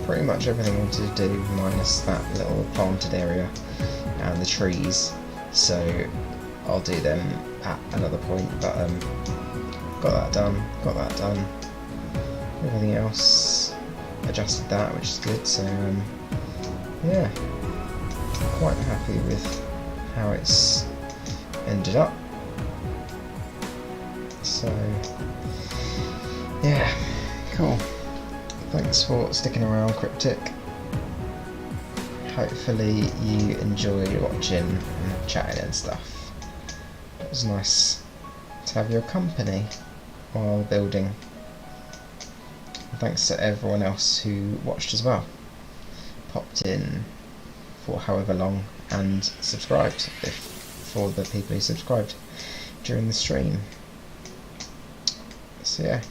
Speaker 1: pretty much everything I wanted to do, minus that little planted area and the trees, so I'll do them at another point, but got that done. Everything else, adjusted that, which is good, so yeah, quite happy with how it's ended up. So yeah, cool. Thanks for sticking around, Cryptic. Hopefully you enjoy watching and chatting and stuff. It was nice to have your company while building. And thanks to everyone else who watched as well. Popped in for however long and subscribed, for the people who subscribed during the stream. So yeah,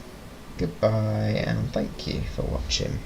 Speaker 1: goodbye and thank you for watching.